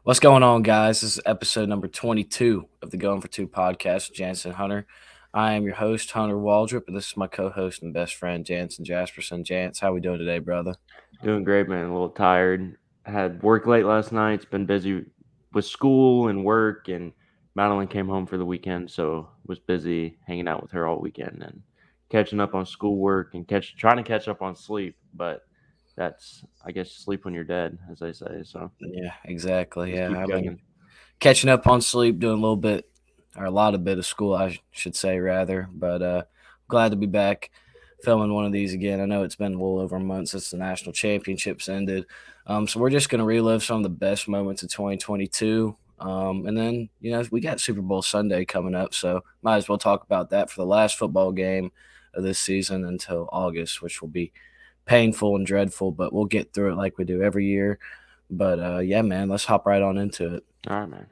What's going on, guys? This is episode number 22 of the Going for Two podcast with Jansen Hunter. I am your host, Hunter Waldrop, and this is my co-host and best friend, Jansen Jasperson. Jance, how we doing today, brother? Doing great, man. A little tired. Had work late last night. It's been busy with school and work, and Madeline came home for the weekend, so was busy hanging out with her all weekend and catching up on schoolwork and trying to catch up on sleep. But that's, I guess, sleep when you're dead, as they say. So Yeah, exactly. just Yeah, keep I've been chugging. catching up on sleep, doing a little bit, or a lot of bit of school, I should say, rather. But glad to be back filming one of these again. I know it's been a little over a month since the national championships ended. So we're just going to relive some of the best moments of 2022. And then, we got Super Bowl Sunday coming up, so might as well talk about that for the last football game of this season until August, which will be painful and dreadful, but we'll get through it like we do every year. But yeah, man, let's hop right on into it. All right, man.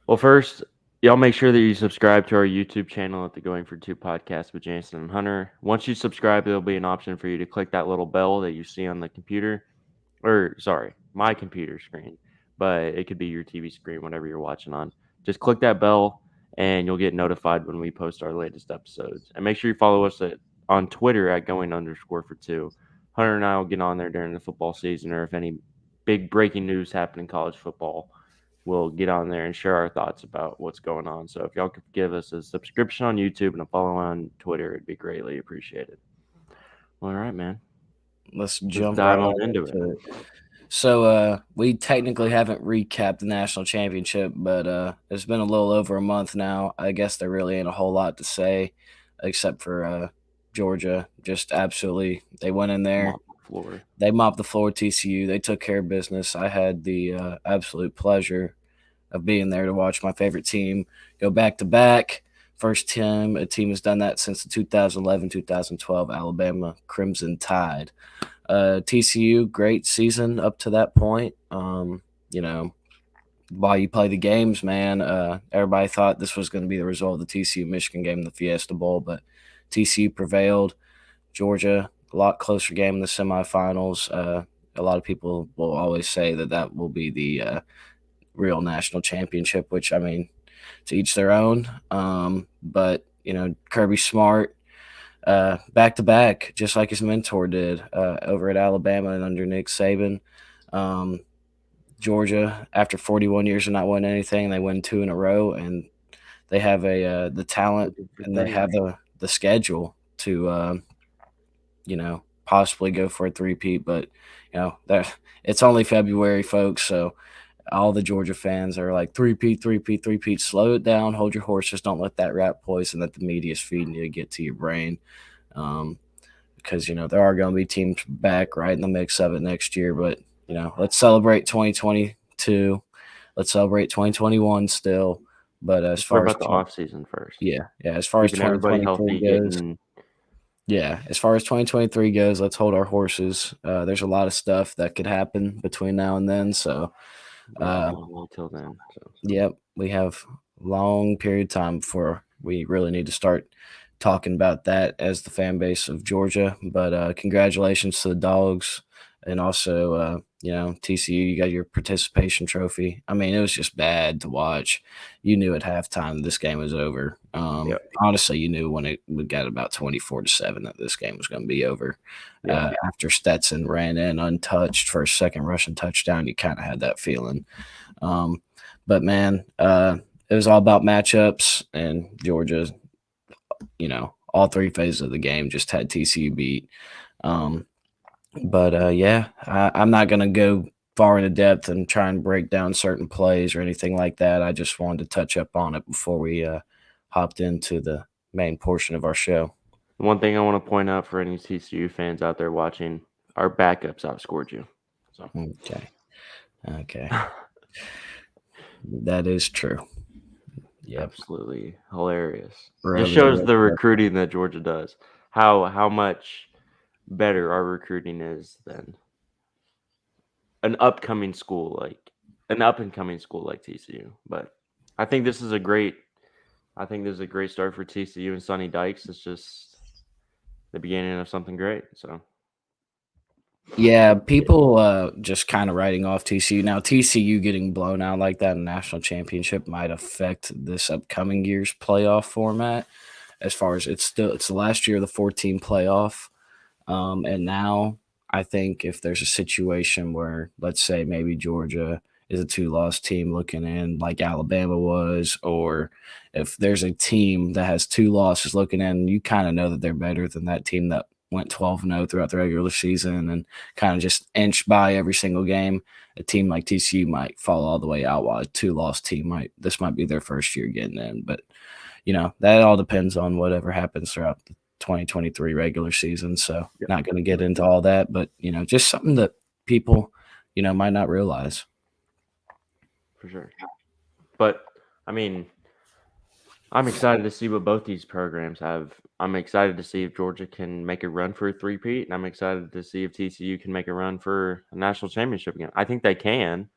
Well, first, y'all make sure that you subscribe to our YouTube channel at the Going for Two podcast with Jason and Hunter. Once you subscribe, there'll be an option for you to click that little bell that you see on the computer, or sorry, my computer screen, but it could be your TV screen, whatever you're watching on. Just click that bell and you'll get notified when we post our latest episodes. And make sure you follow us on Twitter at going_for2. Hunter and I will get on there during the football season, or if any big breaking news happen in college football, we'll get on there and share our thoughts about what's going on. So if y'all could give us a subscription on YouTube and a follow on Twitter, it'd be greatly appreciated. All right, man. Let's Let's jump right dive on on into it. into it. So we technically haven't recapped the national championship, but it's been a little over a month now. I guess there really ain't a whole lot to say except for Georgia. Just absolutely, they went in there, Mop the floor. they mopped the floor with TCU. They took care of business. I had the absolute pleasure of being there to watch my favorite team go back to back. First time a team has done that since the 2011-2012 Alabama Crimson Tide. TCU, great season up to that point. While you play the games, man, everybody thought this was going to be the result of the TCU Michigan game in the Fiesta Bowl, but TCU prevailed. Georgia, a lot closer game in the semifinals. A lot of people will always say that will be the real national championship, which, I mean, to each their own. But, Kirby Smart, back to back, just like his mentor did over at Alabama and under Nick Saban. Um, Georgia, after 41 years of not winning anything, they win two in a row, and they have the talent Looking for and they three. have the schedule to possibly go for a three-peat. But that it's only February, folks, so all the Georgia fans are like three-peat, three-peat, three-peat. Slow it down, hold your horses, don't let that rat poison that the media's feeding you get to your brain. Um, because there are going to be teams back right in the mix of it next year. But let's celebrate 2022. Let's celebrate 2021 still. But as Let's talk far as about the off season first. as far as Keeping everybody 2023 healthy, goes, getting as far as 2023 goes, let's hold our horses. There's a lot of stuff that could happen between now and then. So, we got a uh, long way till then. So yep, we have a long period of time before we really need to start talking about that as the fan base of Georgia. But congratulations to the Dogs, and also TCU. You got your participation trophy. I mean, it was just bad to watch. You knew at halftime this game was over. yeah, Honestly, you knew when we got about 24-7 that this game was going to be over. yeah. After Stetson ran in untouched for a second rushing touchdown, you kind of had that feeling. Um, but man, it was all about matchups, and Georgia, all three phases of the game just had TCU beat. Um, but yeah, I'm not gonna go far into depth and try and break down certain plays or anything like that. I just wanted to touch up on it before we hopped into the main portion of our show. One thing I want to point out for any TCU fans out there watching, our backups outscored you. So Okay, okay, that is true. Yep, absolutely hilarious. Just brother. shows the recruiting that Georgia does. How much better our recruiting is than an upcoming school like an up and coming school like TCU. But I think this is a great I think this is a great start for TCU and Sonny Dykes. It's just the beginning of something great. So Yeah, people just kind of writing off TCU. Now, TCU getting blown out like that in the national championship might affect this upcoming year's playoff format. As far as it's the last year of the 14 playoff, and now I think if there's a situation where, let's say, maybe Georgia is a two-loss team looking in like Alabama was, or if there's a team that has two losses looking in, you kind of know that they're better than that team that went 12-0 throughout the regular season and kind of just inched by every single game. A team like TCU might fall all the way out, while a two-loss team might be their first year getting in. But that all depends on whatever happens throughout the 2023 regular season. So Yeah, not going to get into all that, but just something that people, might not realize. for sure. But I mean, I'm excited to see what both these programs have. I'm excited to see if Georgia can make a run for a three-peat, and I'm excited to see if TCU can make a run for a national championship again. I think they can,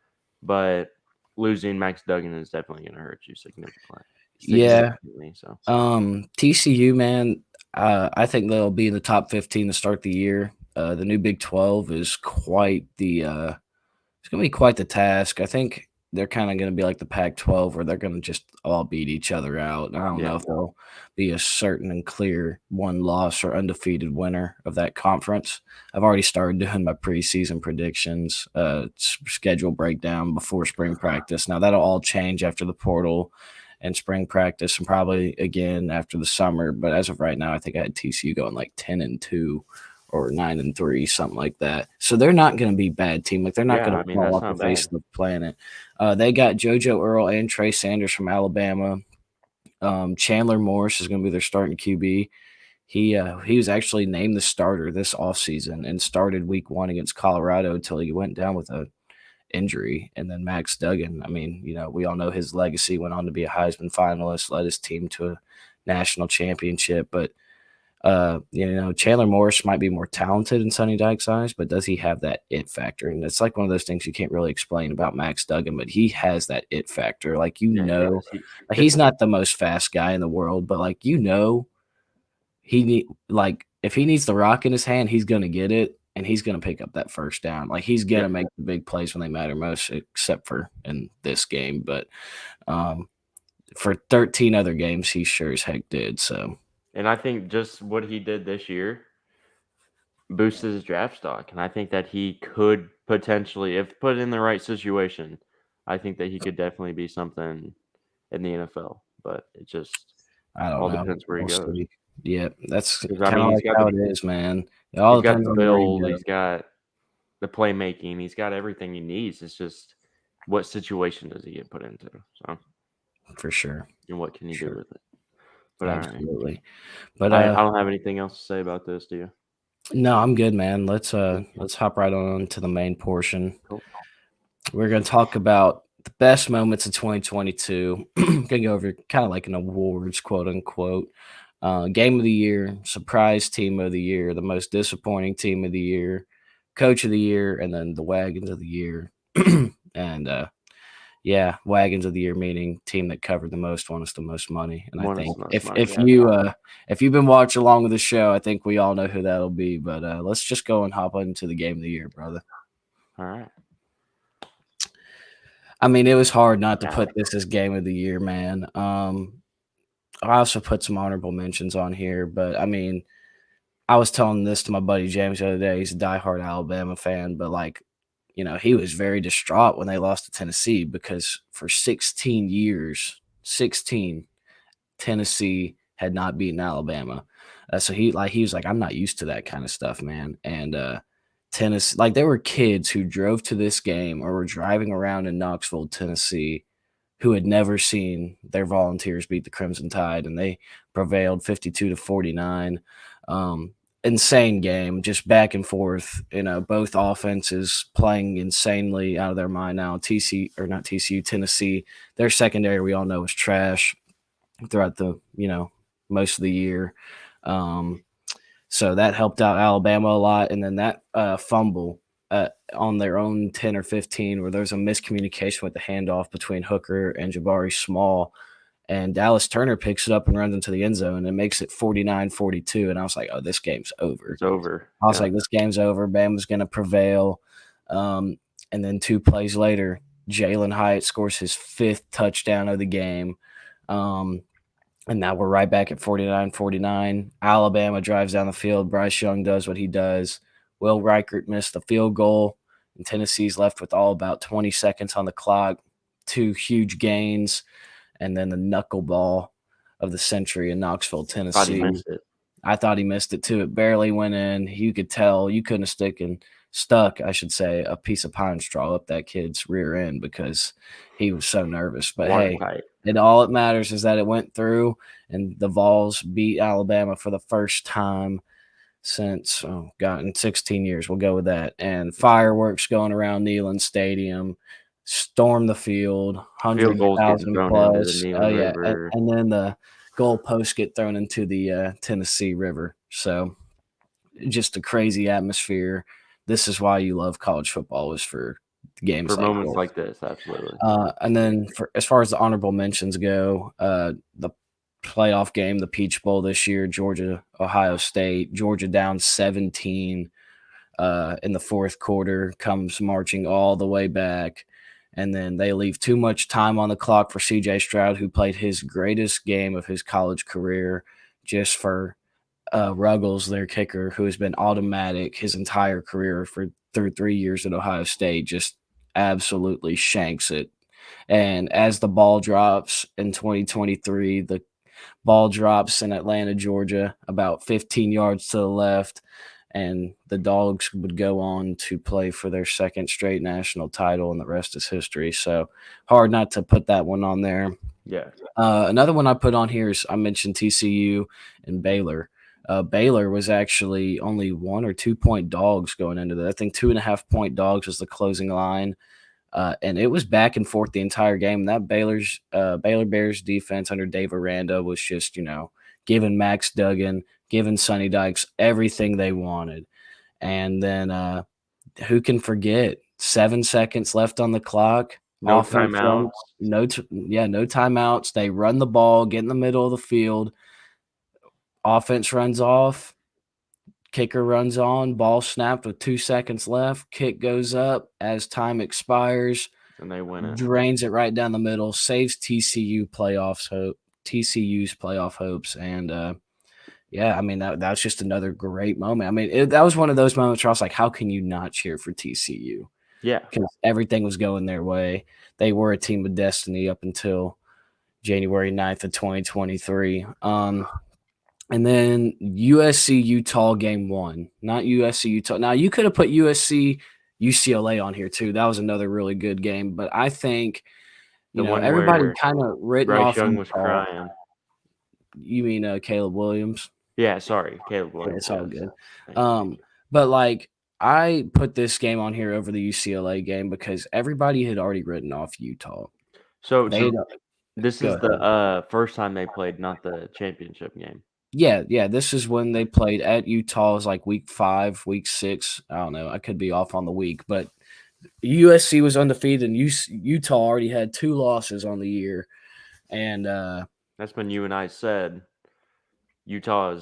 but losing Max Duggan is definitely going to hurt you significantly. Yeah. So TCU, man, I think they'll be in the top 15 to start the year. The new Big 12 is it's going to be quite the task. I think they're kind of going to be like the Pac-12, where they're going to just all beat each other out. I don't know if there'll be a certain and clear one loss or undefeated winner of that conference. I've already started doing my preseason predictions, schedule breakdown before spring practice. Now that'll all change after the portal and spring practice, and probably again after the summer. But as of right now, I think I had TCU going like 10-2 or 9-3, something like that. So they're not going to be a bad team. Like, they're not going to fall that's off the not face bad. of the planet. They got JoJo Earl and Trey Sanders from Alabama. Chandler Morris is going to be their starting QB. He was actually named the starter this offseason and started week 1 against Colorado until he went down with a injury. And then Max Duggan, I mean, we all know his legacy, went on to be a Heisman finalist, led his team to a national championship. But Chandler Morris might be more talented in Sonny Dykes' eyes, but does he have that it factor? And it's like one of those things you can't really explain about Max Duggan, but he has that it factor. Like, like, he's not the most fast guy in the world, but like, if he needs the rock in his hand, he's gonna get it and he's gonna pick up that first down. Like, he's gonna make the big plays when they matter most, except for in this game. But for 13 other games, he sure as heck did. So. And I think just what he did this year boosted his draft stock. And I think that he could potentially, if put in the right situation, I think that he could definitely be something in the NFL. But it just I don't all know. depends where he We'll goes. see. Yeah, that's 'Cause, kind of he's like got how the it is, man. It all he's got depends the on where you build, go. he's got the playmaking, he's got everything he needs. It's just what situation does he get put into? So, For sure. and what can he do Sure. with it? But all right. Absolutely. But I don't have anything else to say about this, do you? no, I'm good, man. Let's hop right on to the main portion. Cool. We're gonna talk about the best moments of 2022. Gonna go over kind of like an awards, quote unquote. Game of the year, surprise team of the year, the most disappointing team of the year, coach of the year, and then the wagons of the year. And yeah, wagons of the year, meaning team that covered the most, won us the most money. And I Won us think the most if money, if yeah. if you've been watching along with the show, I think we all know who that'll be. But let's just go and hop into the game of the year, brother. All right. I mean, it was hard not to put this as game of the year, man. I also put some honorable mentions on here, but I mean, I was telling this to my buddy James the other day. He's a diehard Alabama fan, but like, he was very distraught when they lost to Tennessee, because for 16 years, 16, Tennessee had not beaten Alabama. So he was like, I'm not used to that kind of stuff, man. And Tennessee, like, there were kids who drove to this game or were driving around in Knoxville, Tennessee, who had never seen their Volunteers beat the Crimson Tide, and they prevailed 52-49. Insane game, just back and forth. Both offenses playing insanely out of their mind now. Tennessee, their secondary, we all know, is trash throughout the most of the year. So that helped out Alabama a lot. And then that fumble on their own 10 or 15, where there's a miscommunication with the handoff between Hooker and Jabari Small, and Dallas Turner picks it up and runs into the end zone and makes it 49-42. And I was like, oh, this game's over. It's over. I was like, this game's over. Bama's going to prevail. And then 2 plays later, Jalen Hyatt scores his 5th touchdown of the game. And now we're right back at 49-49. Alabama drives down the field. Bryce Young does what he does. Will Reichert missed the field goal, and Tennessee's left with all about 20 seconds on the clock. 2 huge gains, and then the knuckleball of the century in Knoxville, Tennessee. I thought he missed it too. It barely went in. You could tell. You couldn't have stuck, I should say, a piece of pine straw up that kid's rear end because he was so nervous. But hey, and all it matters is that it went through, and the Vols beat Alabama for the first time since, in 16 years. We'll go with that. And fireworks going around Neyland Stadium, storm the field, 100,000 plus. Oh, yeah. And then the goalposts get thrown into the Tennessee River. So just a crazy atmosphere. This is why you love college football, is for games for moments like this. Absolutely. And then as far as the honorable mentions go, the playoff game, the Peach Bowl this year, Georgia, Ohio State. Georgia down 17 in the fourth quarter, comes marching all the way back. And then they leave too much time on the clock for C.J. Stroud, who played his greatest game of his college career, just for Ruggles, their kicker, who has been automatic his entire career through 3 years at Ohio State, just absolutely shanks it. And as the ball drops in 2023, the ball drops in Atlanta, Georgia, about 15 yards to the left, and the Dogs would go on to play for their 2nd straight national title, and the rest is history. So hard not to put that one on there. Yeah. Another one I put on here is, I mentioned TCU and Baylor. Baylor was actually only 1 or 2 point dogs going into that. I think 2.5 point dogs was the closing line. And it was back and forth the entire game. That Baylor Bears defense under Dave Aranda was just, giving Max Duggan, giving Sonny Dykes everything they wanted. And then who can forget? 7 seconds left on the clock. No timeouts. No timeouts. They run the ball, get in the middle of the field. Offense runs off. Kicker runs on, ball snapped with 2 seconds left. Kick goes up as time expires. And they win it. Drains it right down the middle, saves TCU's playoff hopes. And, I mean, that was just another great moment. I mean, that was one of those moments where I was like, how can you not cheer for TCU? Yeah. Because everything was going their way. They were a team of destiny up until January 9th of 2023. And then USC Utah game 1, not USC Utah. Now, you could have put USC UCLA on here too. That was another really good game. But I think everybody kind of written off. Bryce Young was crying. You mean Caleb Williams? Yeah, sorry, Caleb Williams. It's all good. But I put this game on here over the UCLA game because everybody had already written off Utah. So this is the first time they played, not the championship game. Yeah. This is when they played at Utah. It was like week 5, week 6. I don't know. I could be off on the week, but USC was undefeated, and Utah already had 2 losses on the year. And that's when you and I said Utah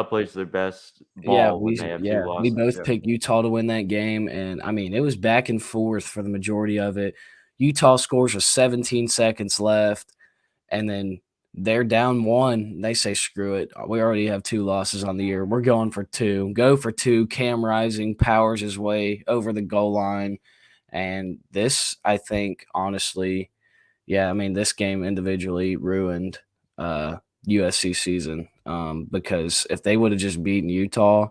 plays their best ball when they have 2 losses. We both picked Utah to win that game, and I mean, it was back and forth for the majority of it. Utah scores with 17 seconds left, and then they're down 1. They say, screw it. We already have 2 losses on the year. We're going for 2. Go for 2. Cam Rising powers his way over the goal line. And this, I think, honestly, this game individually ruined USC season because if they would have just beaten Utah,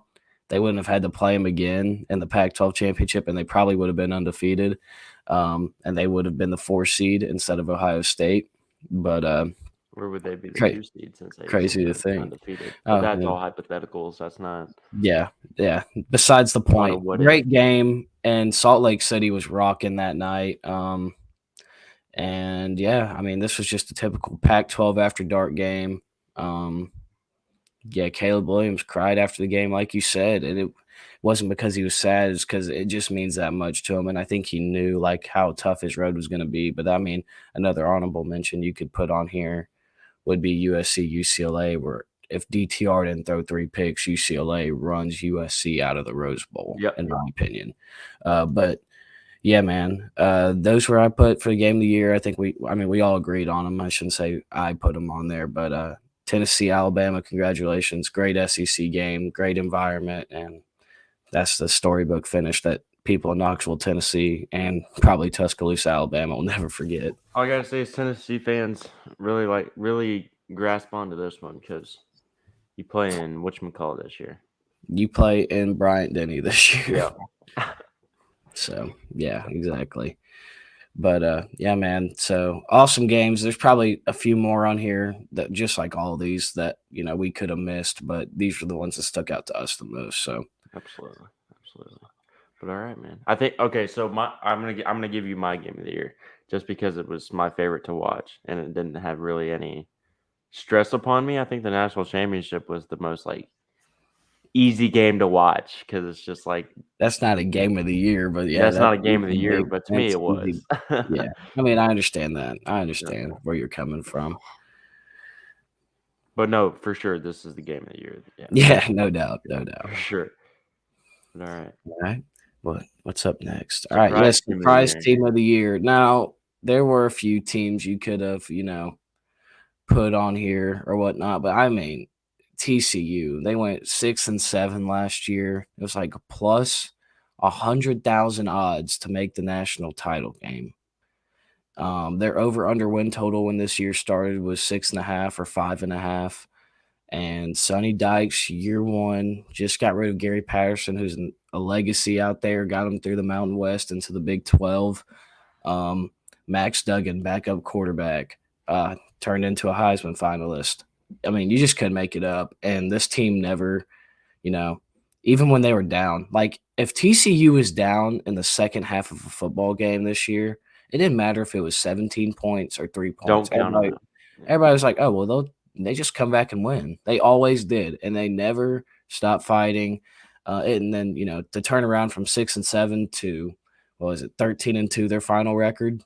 they wouldn't have had to play them again in the Pac-12 championship, and they probably would have been undefeated. And they would have been the 4 seed instead of Ohio State. But where would they be the 2 seed since they crazy to think undefeated? But that's all hypotheticals. That's not. Yeah. Besides the point, great game, and Salt Lake City was rocking that night. And this was just a typical Pac-12 after dark game. Caleb Williams cried after the game, like you said, and it wasn't because he was sad. It's because it just means that much to him, and I think he knew how tough his road was going to be. But I mean, another honorable mention you could put on here. would be USC UCLA, where if DTR didn't throw 3 picks, UCLA runs USC out of the Rose Bowl, Yep. in my opinion. But yeah, man, those were I put for the game of the year. I think we all agreed on them. I shouldn't say I put them on there, but Tennessee, Alabama, congratulations. Great SEC game, great environment, and that's the storybook finish that people in Knoxville, Tennessee, and probably Tuscaloosa, Alabama will never forget. All I gotta say is Tennessee fans really grasp onto this one because you play in whatchamacallit this year. You play in Bryant Denny this year. Yeah. So, yeah, exactly. But yeah, man. So awesome games. There's probably a few more on here that just like all of these that we could have missed, but these were the ones that stuck out to us the most. So Absolutely. But all right, man. I think okay. So I'm gonna give you my game of the year just because it was my favorite to watch and it didn't have really any stress upon me. I think the national championship was the most like easy game to watch because it's just like that's not a game of the year, but yeah, that's not a game of the year, but to me that's it was. easy. Yeah, I mean, I understand that. I understand where you're coming from. But no, for sure, this is the game of the year. Yeah, no doubt. For sure. But all right. What's up next? All right, yes, surprise team of the year. Now, there were a few teams you could have, put on here or whatnot, but I mean, TCU, they went 6-7 last year. It was like plus 100,000 odds to make the national title game. Their over/under win total when this year started was 6.5 or 5.5. And Sonny Dykes, year one, just got rid of Gary Patterson, who's a legacy out there, got him through the Mountain West into the Big 12. Max Duggan, backup quarterback, turned into a Heisman finalist. I mean, you just couldn't make it up. And this team never, even when they were down, like if TCU was down in the second half of a football game this year, it didn't matter if it was 17 points or 3 points. Everybody was like, oh, well, they just come back and win. They always did, and they never stopped fighting. And then, to turn around from 6-7 to, 13-2, their final record,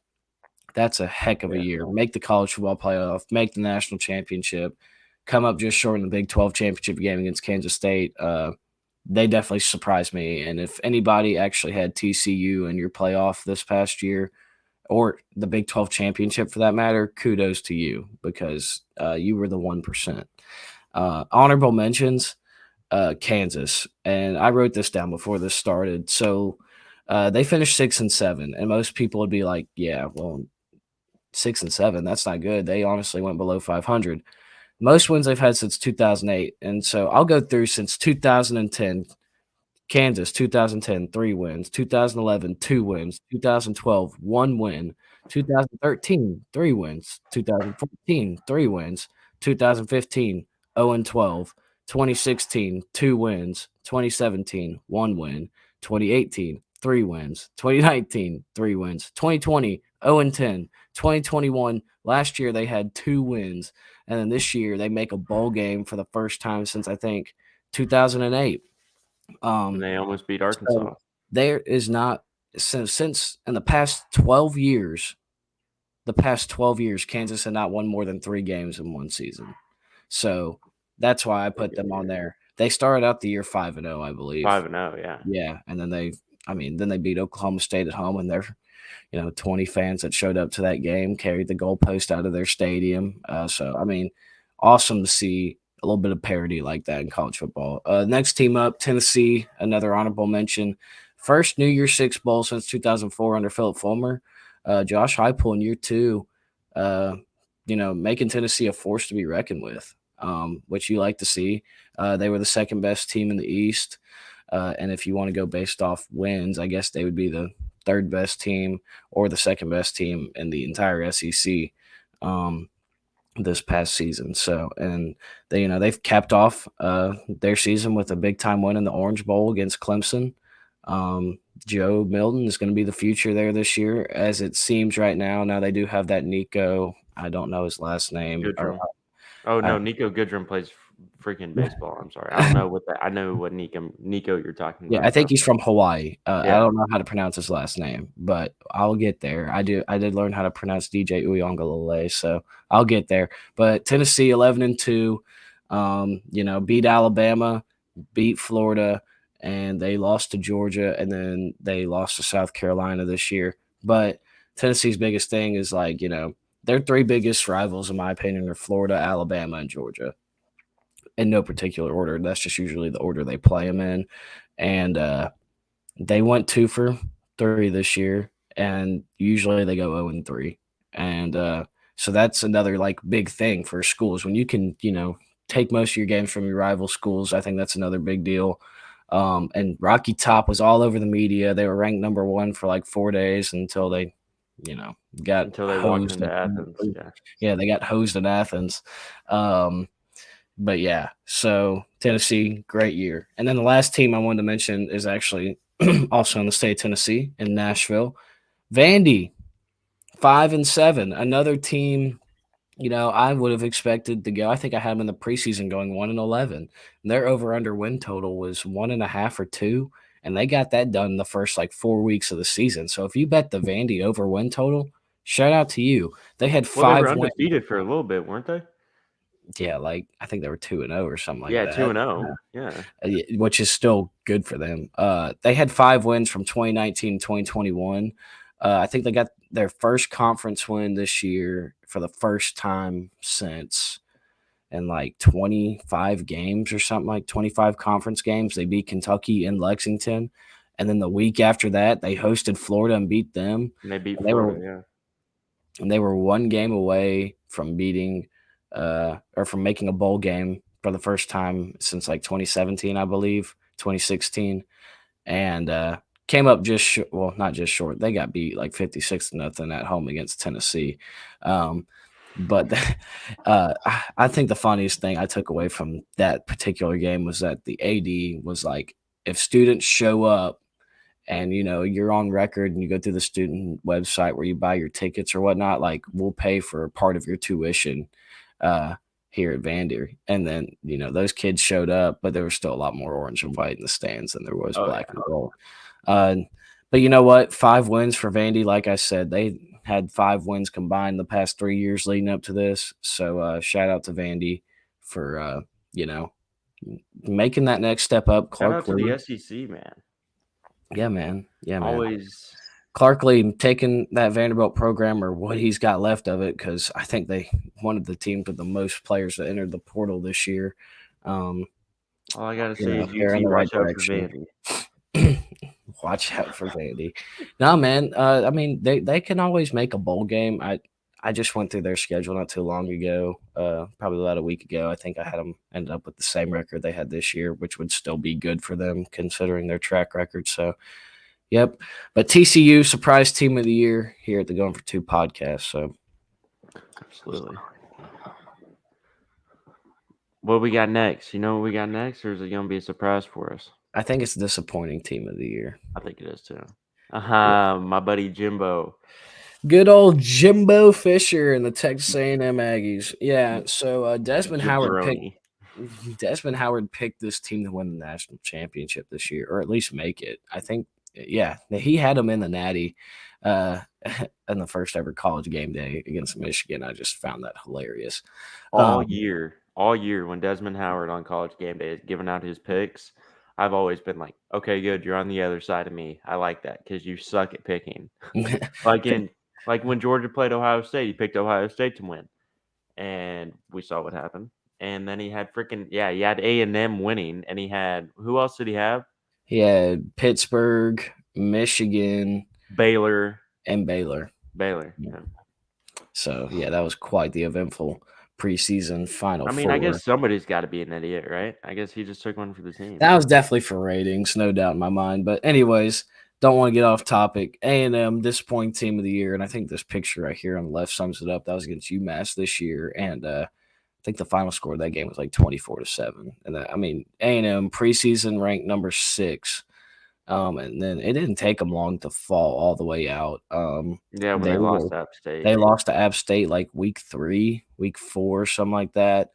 that's a heck of a year. Make the college football playoff, make the national championship, come up just short in the Big 12 championship game against Kansas State. They definitely surprised me. And if anybody actually had TCU in your playoff this past year, or the Big 12 championship for that matter, kudos to you because you were the 1%. Honorable mentions, Kansas. And I wrote this down before this started. So they finished 6-7. And most people would be like, yeah, well, 6-7, that's not good. They honestly went below 500. Most wins they've had since 2008. And so I'll go through since 2010. Kansas, 2010, 3 wins. 2011, 2 wins. 2012, 1 win. 2013, 3 wins. 2014, 3 wins. 2015, 0-12. 2016, 2 wins. 2017, 1 win. 2018, 3 wins. 2019, 3 wins. 2020, 0-10. 2021, last year they had 2 wins. And then this year they make a bowl game for the first time since I think 2008. They almost beat Arkansas. So there is not since in the past 12 years, Kansas had not won more than 3 games in one season. So that's why I put them on there. They started out the year 5-0, I believe. 5-0, yeah. Yeah, and then they beat Oklahoma State at home, and their 20 fans that showed up to that game carried the goalpost out of their stadium. So I mean, awesome to see a little bit of parity like that in college football. Next team up, Tennessee, another honorable mention. First New Year's Six Bowl since 2004 under Philip Fulmer. Josh Heupel in year 2, making Tennessee a force to be reckoned with, which you like to see. They were the second best team in the East. And if you want to go based off wins, I guess they would be the third best team or the second best team in the entire SEC. This past season. So, and they've capped off their season with a big time win in the Orange Bowl against Clemson. Joe Milton is going to be the future there this year, as it seems right now. Now they do have that Nico. I don't know his last name. Nico Goodrum plays freaking baseball. I'm sorry. I don't know what that. I know what Nico you're talking Yeah, I about think though. he's from Hawaii. I Yeah. don't know how to pronounce his last name, but I'll get there. I did learn how to pronounce DJ Uyongalele, so I'll get there. But Tennessee 11-2, beat Alabama, beat Florida, and they lost to Georgia, and then they lost to South Carolina this year. But Tennessee's biggest thing is their three biggest rivals, in my opinion, are Florida, Alabama, and Georgia in no particular order. That's just usually the order they play them in. And they went 2 for 3 this year, and usually they go 0-3. And so that's another big thing for schools when you can, take most of your games from your rival schools. I think that's another big deal. And Rocky Top was all over the media. They were ranked number 1 for 4 days until they, got Until they walked hosed. into Athens. Yeah. Yeah, they got hosed in Athens. But yeah, so Tennessee, great year. And then the last team I wanted to mention is actually also in the state of Tennessee in Nashville. Vandy, 5-7. Another team, I would have expected to go. I think I had them in the preseason going 1-11. Their over under win total was 1.5 or 2. And they got that done in the first 4 weeks of the season. So if you bet the Vandy over win total, shout out to you. They had Well, they were 5 wins. undefeated for a little bit, weren't they? Yeah, I think they were 2-0 or something like Yeah, that. 2-0. Yeah. Which is still good for them. They had 5 wins from 2019 to 2021. I think they got their first conference win this year for the first time since in 25 games or something, 25 conference games. They beat Kentucky in Lexington. And then the week after that, they hosted Florida and beat them. And they beat And Florida, yeah. and they were 1 game away from beating or from making a bowl game for the first time since 2017, I believe, 2016, and came up not just short. They got beat 56-0 at home against Tennessee. But I think the funniest thing I took away from that particular game was that the AD was like, if students show up and you're on record and you go through the student website where you buy your tickets or whatnot, we'll pay for part of your tuition here at Vandy. And then those kids showed up, but there was still a lot more orange and white in the stands than there was black and gold. But you know what, 5 wins for Vandy. Like I said, they had 5 wins combined the past 3 years leading up to this. So shout out to Vandy for making that next step up. Shout out Clark to Lee. the SEC, man. Yeah, man. Always. Clark Lee taking that Vanderbilt program or what he's got left of it, because I think they one of the teams with the most players that entered the portal this year. All I gotta say is they're in the right watch out for direction. Vandy. Watch out for Vandy. No, man. I mean, they can always make a bowl game. I just went through their schedule not too long ago, probably about a week ago. I think I had them ended up with the same record they had this year, which would still be good for them considering their track record. So, yep. But TCU, surprise team of the year here at the Going for Two podcast. So, absolutely. What we got next? You know what we got next, or is it going to be a surprise for us? I think it's a disappointing team of the year. I think it is too. My buddy Jimbo. Good old Jimbo Fisher and the Texas A&M Aggies. Yeah, so Desmond Howard picked this team to win the national championship this year, or at least make it. I think, yeah, he had them in the Natty in the first ever college game day against Michigan. I just found that hilarious. All year when Desmond Howard on college game day is giving out his picks, I've always been like, okay, good, you're on the other side of me. I like that because you suck at picking. Like when Georgia played Ohio State, he picked Ohio State to win, and we saw what happened. And then he had he had A&M winning, and he had, who else did he have? He had Pittsburgh, Michigan, Baylor, and Baylor. Yeah. So yeah, that was quite the eventful preseason Final Four. I guess somebody's got to be an idiot, right? I guess he just took one for the team. That was definitely for ratings, no doubt in my mind. But anyways, don't want to get off topic. A&M, disappointing team of the year, and I think this picture right here on the left sums it up. That was against UMass this year, and I think the final score of that game was 24-7. And A&M preseason ranked number 6, and then it didn't take them long to fall all the way out. When they lost to App State. They lost to App State week 3, week 4, something like that.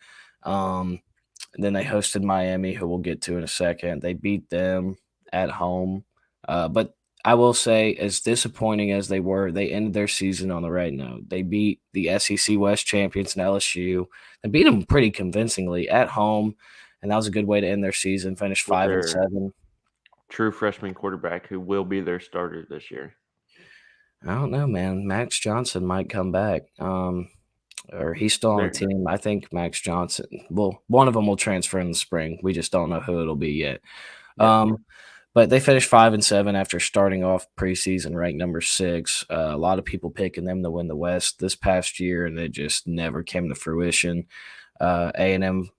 And then they hosted Miami, who we'll get to in a second. They beat them at home. But I will say, as disappointing as they were, they ended their season on the right note. They beat the SEC West champions in LSU. They beat them pretty convincingly at home, and that was a good way to end their season. Finished With five and their seven. true freshman quarterback who will be their starter this year. I don't know, man. Max Johnson might come back. Or he's still on the team. I think Max Johnson. Well, one of them will transfer in the spring. We just don't know who it'll be yet. Yeah. But they finished 5-7 after starting off preseason ranked number 6. A lot of people picking them to win the West this past year, and it just never came to fruition. A&M,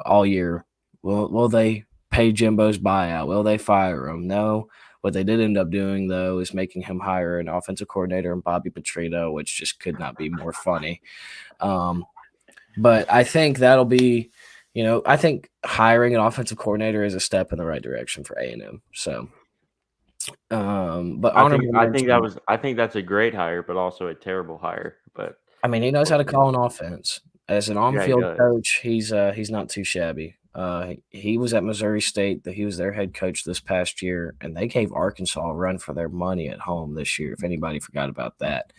all year, will they pay Jimbo's buyout? Will they fire him? No. What they did end up doing, though, is making him hire an offensive coordinator in Bobby Petrino, which just could not be more funny. But I think that'll be, I think hiring an offensive coordinator is a step in the right direction for A&M. So, but I think that's a great hire, but also a terrible hire. But I mean, he knows how to call an offense. As an yeah, he on-field does. coach, he's not too shabby. He was at Missouri State. He was their head coach this past year, and they gave Arkansas a run for their money at home this year. If anybody forgot about that.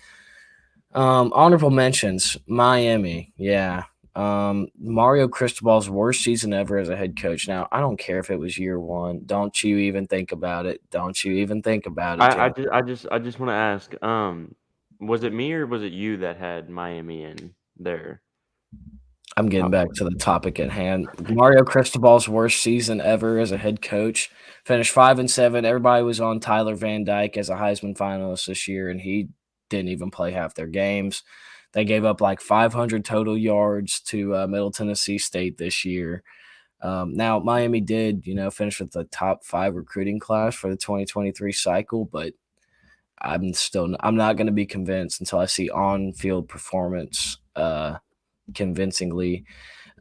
Honorable mentions: Miami. Yeah. Mario Cristobal's worst season ever as a head coach. Now, I don't care if it was year 1. Don't you even think about it. Don't you even think about it, I James. just want to ask, was it me or was it you that had Miami in there? I'm getting back to the topic at hand. Mario Cristobal's worst season ever as a head coach. Finished 5-7. Everybody was on Tyler Van Dyke as a Heisman finalist this year, and he didn't even play half their games. They gave up like 500 total yards to Middle Tennessee State this year. Now, Miami did, finish with the top 5 recruiting class for the 2023 cycle, but I'm not going to be convinced until I see on-field performance convincingly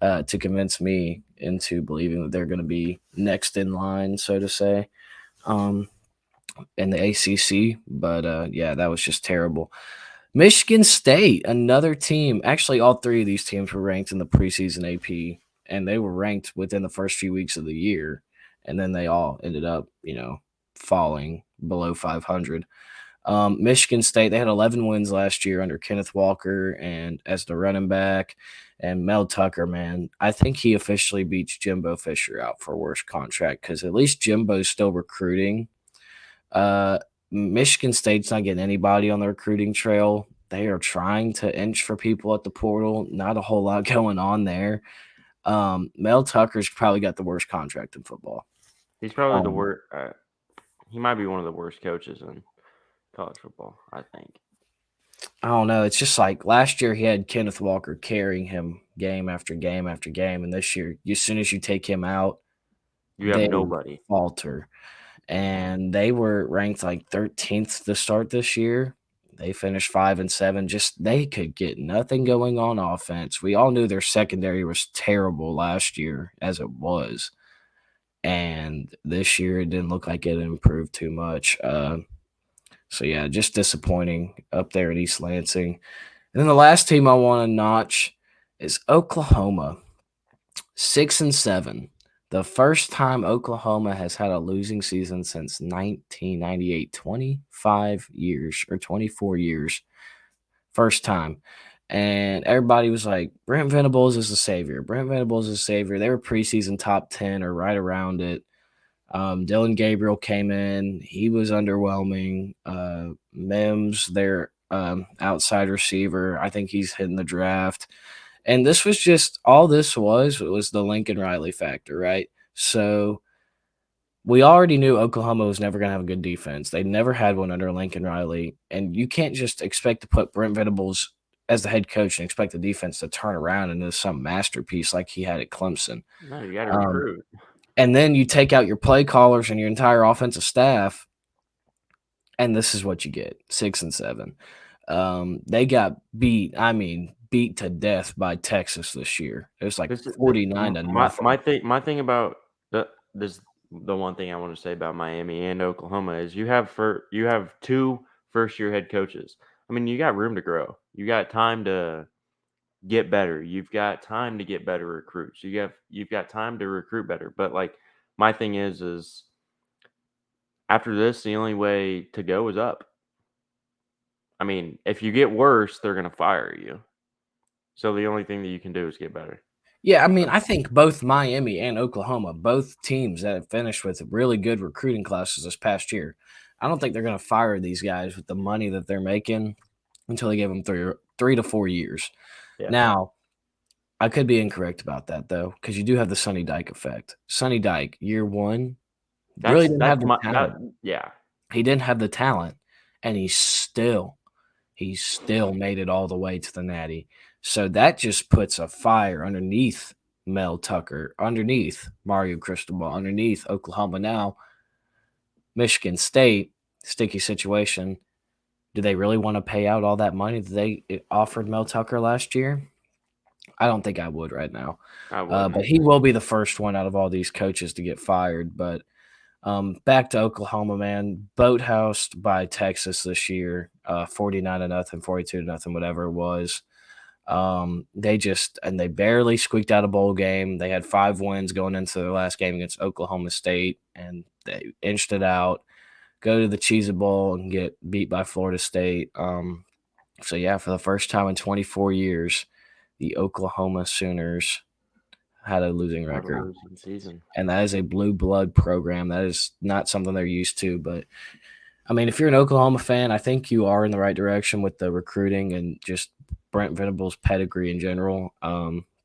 to convince me into believing that they're going to be next in line, so to say, in the ACC. But yeah, that was just terrible. Michigan State, another team. Actually, all 3 of these teams were ranked in the preseason AP, and they were ranked within the first few weeks of the year, and then they all ended up, falling below 500. Michigan State, they had 11 wins last year under Kenneth Walker and as the running back. And Mel Tucker, man, I think he officially beats Jimbo Fisher out for worst contract because at least Jimbo's still recruiting. Michigan State's not getting anybody on the recruiting trail. They are trying to inch for people at the portal. Not a whole lot going on there. Mel Tucker's probably got the worst contract in football. He's probably the worst. He might be one of the worst coaches in college football, I think. I don't know. It's just like last year he had Kenneth Walker carrying him game after game after game, and this year, as soon as you take him out, You have nobody. falter. And they were ranked like 13th to start this year. They finished 5-7. Just they could get nothing going on offense. We all knew their secondary was terrible last year, as it was, and this year it didn't look like it improved too much. So yeah, just disappointing up there at East Lansing. And then the last team I want to notch is Oklahoma. 6-7. The first time Oklahoma has had a losing season since 1998. 25 years or 24 years. First time. And everybody was like, Brent Venables is the savior. Brent Venables is the savior. They were preseason top 10 or right around it. Dylan Gabriel came in. He was underwhelming. Mims, their outside receiver, I think he's hitting the draft. And this was just all this was the Lincoln Riley factor, right? So we already knew Oklahoma was never going to have a good defense. They never had one under Lincoln Riley. And you can't just expect to put Brent Venables as the head coach and expect the defense to turn around into some masterpiece like he had at Clemson. No, you got to recruit. And then you take out your play callers and your entire offensive staff, and this is what you get: 6-7. They got beat. I mean, beat to death by Texas this year. It was like 49-0. My thing about the one thing I want to say about Miami and Oklahoma is you have 2 first-year head coaches. I mean, you got room to grow. You got time to get better. You've got time to get better recruits. You've got time to recruit better. But like my thing is after this, the only way to go is up. I mean, if you get worse, they're gonna fire you. So the only thing that you can do is get better. Yeah, I mean, I think both Miami and Oklahoma, both teams that have finished with really good recruiting classes this past year, I don't think they're going to fire these guys with the money that they're making until they give them 3 to 4 years. Yeah. Now, I could be incorrect about that though, because you do have the Sonny Dyke effect. Sonny Dyke, year one, really didn't have the talent. Yeah. He didn't have the talent, and he still made it all the way to the Natty. So that just puts a fire underneath Mel Tucker, underneath Mario Cristobal, underneath Oklahoma. Now, Michigan State, sticky situation. Do they really want to pay out all that money that they offered Mel Tucker last year? I don't think I would right now. I would. But he will be the first one out of all these coaches to get fired. But back to Oklahoma, man. Boathoused by Texas this year, 49-0, 42-0, whatever it was. They barely squeaked out a bowl game. They had 5 wins going into their last game against Oklahoma State, and they inched it out. Go to the Cheez-It Bowl and get beat by Florida State. So yeah, for the first time in 24 years, the Oklahoma Sooners had a losing record. Season. And that is a blue blood program. That is not something they're used to. But, I mean, if you're an Oklahoma fan, I think you are in the right direction with the recruiting and just Brent Venables' pedigree in general.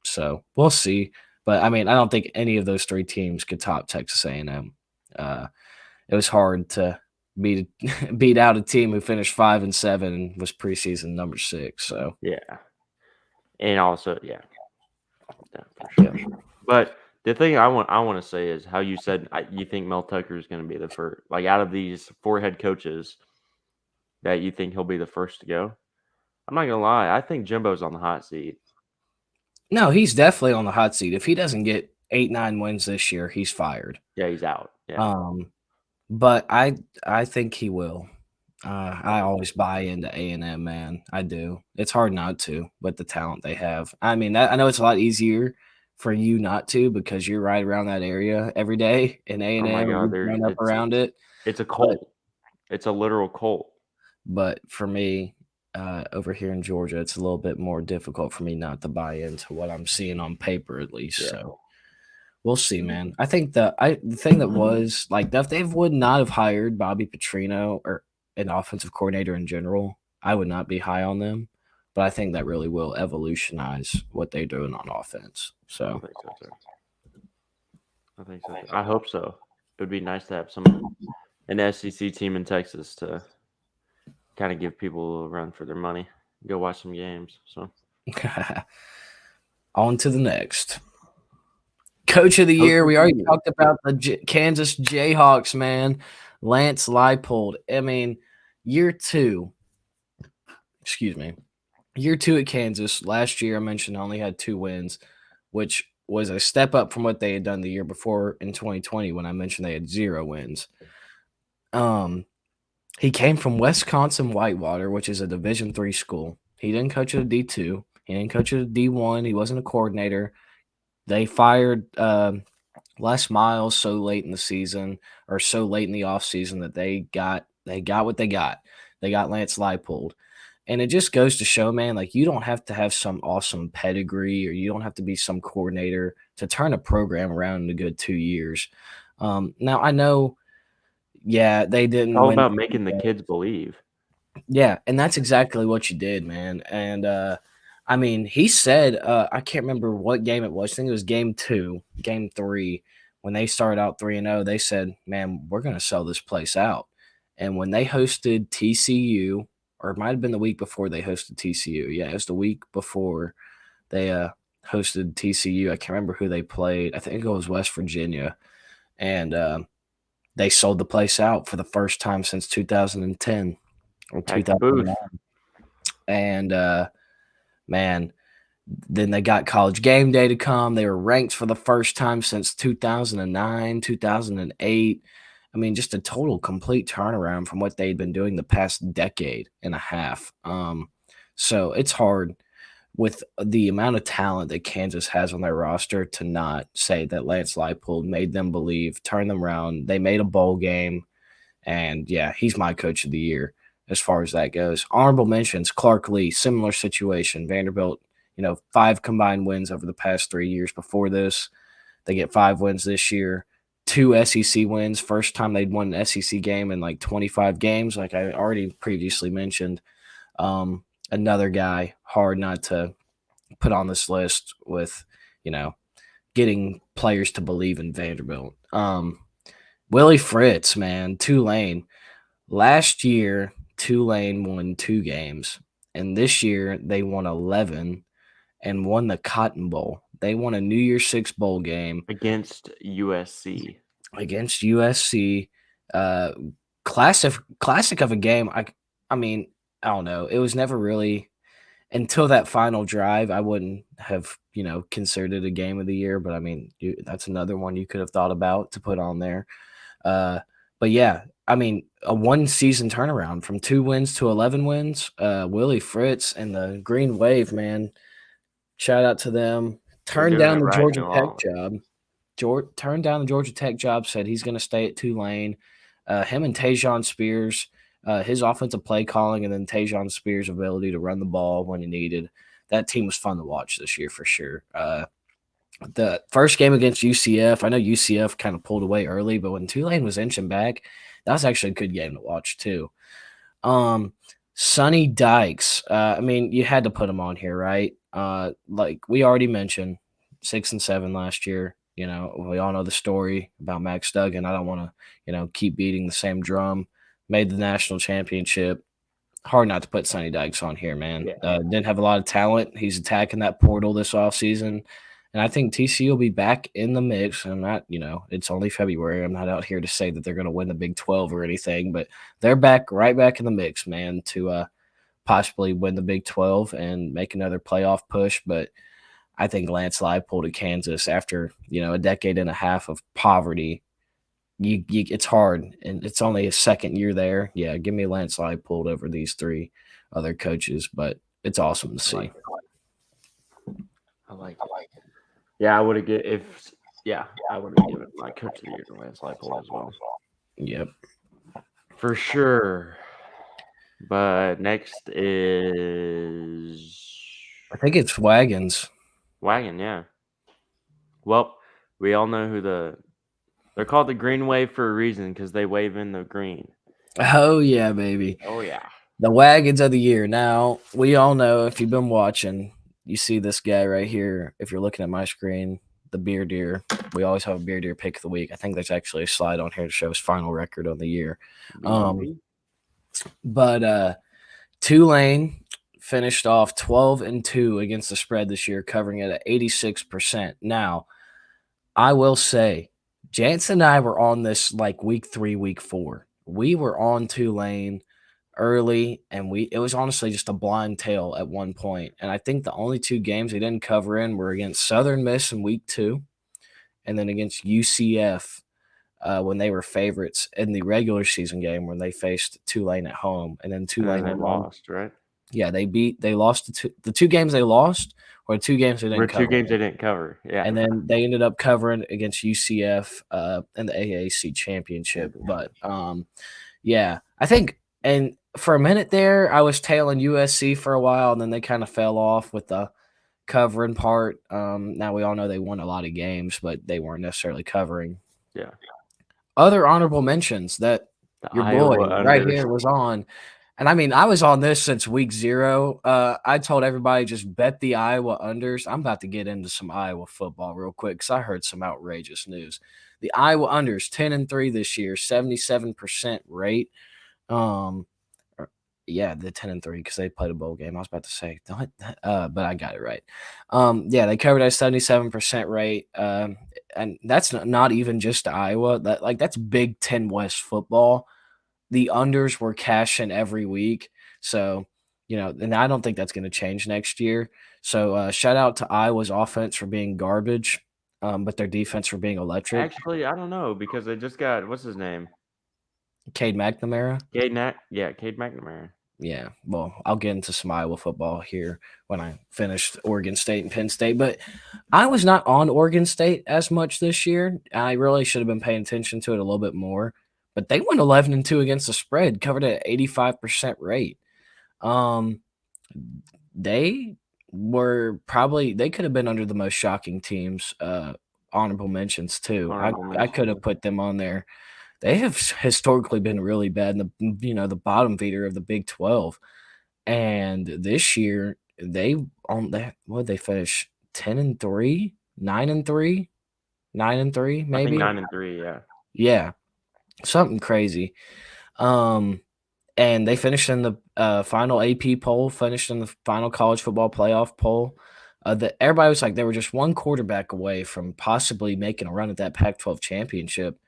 So we'll see. But, I mean, I don't think any of those 3 teams could top Texas A&M. It was hard to beat out a team who finished 5-7 and was preseason number 6. So yeah, and also yeah for sure. But the thing I want to say is how you said you think Mel Tucker is going to be the first, like out of these 4 head coaches, that you think he'll be the first to go. I'm not gonna lie, I think Jimbo's on the hot seat. No, he's definitely on the hot seat. If he doesn't get 8-9 wins this year, he's fired. Yeah, he's out. Yeah. But I think he will. I always buy into A&M, man. I do. It's hard not to with the talent they have. I mean, I know it's a lot easier for you not to because you're right around that area every day in A&M. Oh my God, growing up around it. It's a cult. It's a literal cult. But for me, over here in Georgia, it's a little bit more difficult for me not to buy into what I'm seeing on paper, at least. Yeah. So we'll see, man. I think the thing that was like if they would not have hired Bobby Petrino or an offensive coordinator in general, I would not be high on them. But I think that really will evolutionize what they're doing on offense. So I think so too. I hope so. It would be nice to have an SEC team in Texas to kind of give people a run for their money. Go watch some games. So on to the next. Coach of the year. We already talked about the Kansas Jayhawks, man. Lance Leipold. I mean, year 2 at Kansas. Last year, I mentioned only had 2 wins, which was a step up from what they had done the year before in 2020 when I mentioned they had 0 wins. He came from Wisconsin Whitewater, which is a Division III school. He didn't coach at a D2. He didn't coach at a D1. He wasn't a coordinator. They fired Les Miles so late in the season or so late in the offseason that they got what they got. They got Lance Leipold. And it just goes to show, man, like you don't have to have some awesome pedigree or you don't have to be some coordinator to turn a program around in a good 2 years. Now, I know, yeah, they didn't It's all win. about making the kids believe. Yeah, and that's exactly what you did, man. And I mean, he said, I can't remember what game it was. I think it was game 2, game 3. When they started out 3-0, they said, man, we're going to sell this place out. And when they hosted TCU, or it might have been the week before they hosted TCU. Yeah, it was the week before they hosted TCU. I can't remember who they played. I think it was West Virginia. And they sold the place out for the first time since 2010 or 2009. And, man, then they got College Game Day to come. They were ranked for the first time since 2009, 2008. I mean, just a total complete turnaround from what they'd been doing the past decade and a half. So it's hard with the amount of talent that Kansas has on their roster, to not say that Lance Leipold made them believe, turned them around. They made a bowl game, and yeah, he's my coach of the year as far as that goes. Honorable mentions: Clark Lee, similar situation. Vanderbilt, 5 combined wins over the past 3 years before this. They get 5 wins this year. 2 SEC wins. First time they'd won an SEC game in like 25 games, like I already previously mentioned. Another guy, hard not to put on this list with, getting players to believe in Vanderbilt. Willie Fritz, man, Tulane. Last year, Tulane won 2 games, and this year they won 11 and won the Cotton Bowl. They won a New Year's Six bowl game against USC. Against USC. Classic of a game. I mean, I don't know. It was never really until that final drive. I wouldn't have, considered it a game of the year, but I mean, that's another one you could have thought about to put on there. But yeah, I mean, a 1-season turnaround from 2 wins to 11 wins. Willie Fritz and the Green Wave, man. Shout out to them. Turned down the Georgia Tech job. Turned down the Georgia Tech job, said he's going to stay at Tulane. Him and Tajon Spears, his offensive play calling, and then Tajon Spears' ability to run the ball when he needed. That team was fun to watch this year for sure. The first game against UCF, I know UCF kind of pulled away early, but when Tulane was inching back, that was actually a good game to watch too. Sonny Dykes, I mean, you had to put him on here, right? Like we already mentioned, 6 and 7 last year. We all know the story about Max Duggan. I don't want to, keep beating the same drum. Made the national championship. Hard not to put Sonny Dykes on here, man. Yeah. Didn't have a lot of talent. He's attacking that portal this offseason. And I think TCU will be back in the mix. And not, it's only February. I'm not out here to say that they're going to win the Big 12 or anything, but they're right back in the mix, man, to possibly win the Big 12 and make another playoff push. But I think Lance Leipold at Kansas, after, a decade and a half of poverty, it's hard, and it's only his second year there. Yeah, give me Lance Leipold over these 3 other coaches, but it's awesome to see. I like it. Yeah, I would have given my coach of the year to Lance Leipold as well. Yep. For sure. But next is I think it's Wagons. Wagon, yeah. Well, we all know who they're called the Green Wave for a reason, because they wave in the green. Oh yeah, baby. Oh yeah. The Wagons of the year. Now, we all know, if you've been watching, you see this guy right here. If you're looking at my screen, the Beer Deer. We always have a Beer Deer pick of the week. I think there's actually a slide on here to show his final record on the year. But Tulane finished off 12-2 against the spread this year, covering it at 86%. Now, I will say, Jansen and I were on this like week 3, week 4. We were on Tulane early, and it was honestly just a blind tail at one point. And I think the only 2 games they didn't cover in were against Southern Miss in week 2, and then against UCF when they were favorites in the regular season game when they faced Tulane at home. And then Tulane lost, right? Yeah, they lost the 2 games they lost, or 2 games they didn't cover. 2 games they didn't cover, yeah. And then they ended up covering against UCF in the AAC championship. But yeah, I think, and for a minute there, I was tailing USC for a while, and then they kind of fell off with the covering part. Now we all know they won a lot of games, but they weren't necessarily covering. Yeah. Other honorable mentions that your boy right here was on. And I mean, I was on this since week 0. I told everybody just bet the Iowa unders. I'm about to get into some Iowa football real quick because I heard some outrageous news. The Iowa unders, 10-3 this year, 77% rate. Yeah, the 10-3 because they played a bowl game. I was about to say, but I got it right. Yeah, they covered at 77% rate, and that's not even just Iowa. That's Big Ten West football. The unders were cashing every week, so and I don't think that's going to change next year. So shout out to Iowa's offense for being garbage, but their defense for being electric. Actually, I don't know, because they just got, what's his name? Cade McNamara. Cade McNamara. Yeah, well, I'll get into some Iowa football here when I finished Oregon State and Penn State. But I was not on Oregon State as much this year. I really should have been paying attention to it a little bit more. But they went 11-2 against the spread, covered at 85% rate. Um, they they could have been under the most shocking teams. Honorable mentions too. I could have put them on there. They have historically been really bad in the bottom feeder of the Big 12. And this year what they finish 10-3, 9-3, 9-3 I think maybe. 9-3, yeah. Yeah, something crazy. And they finished in the final AP poll, finished in the final college football playoff poll. That everybody was like they were just one quarterback away from possibly making a run at that Pac-12 championship.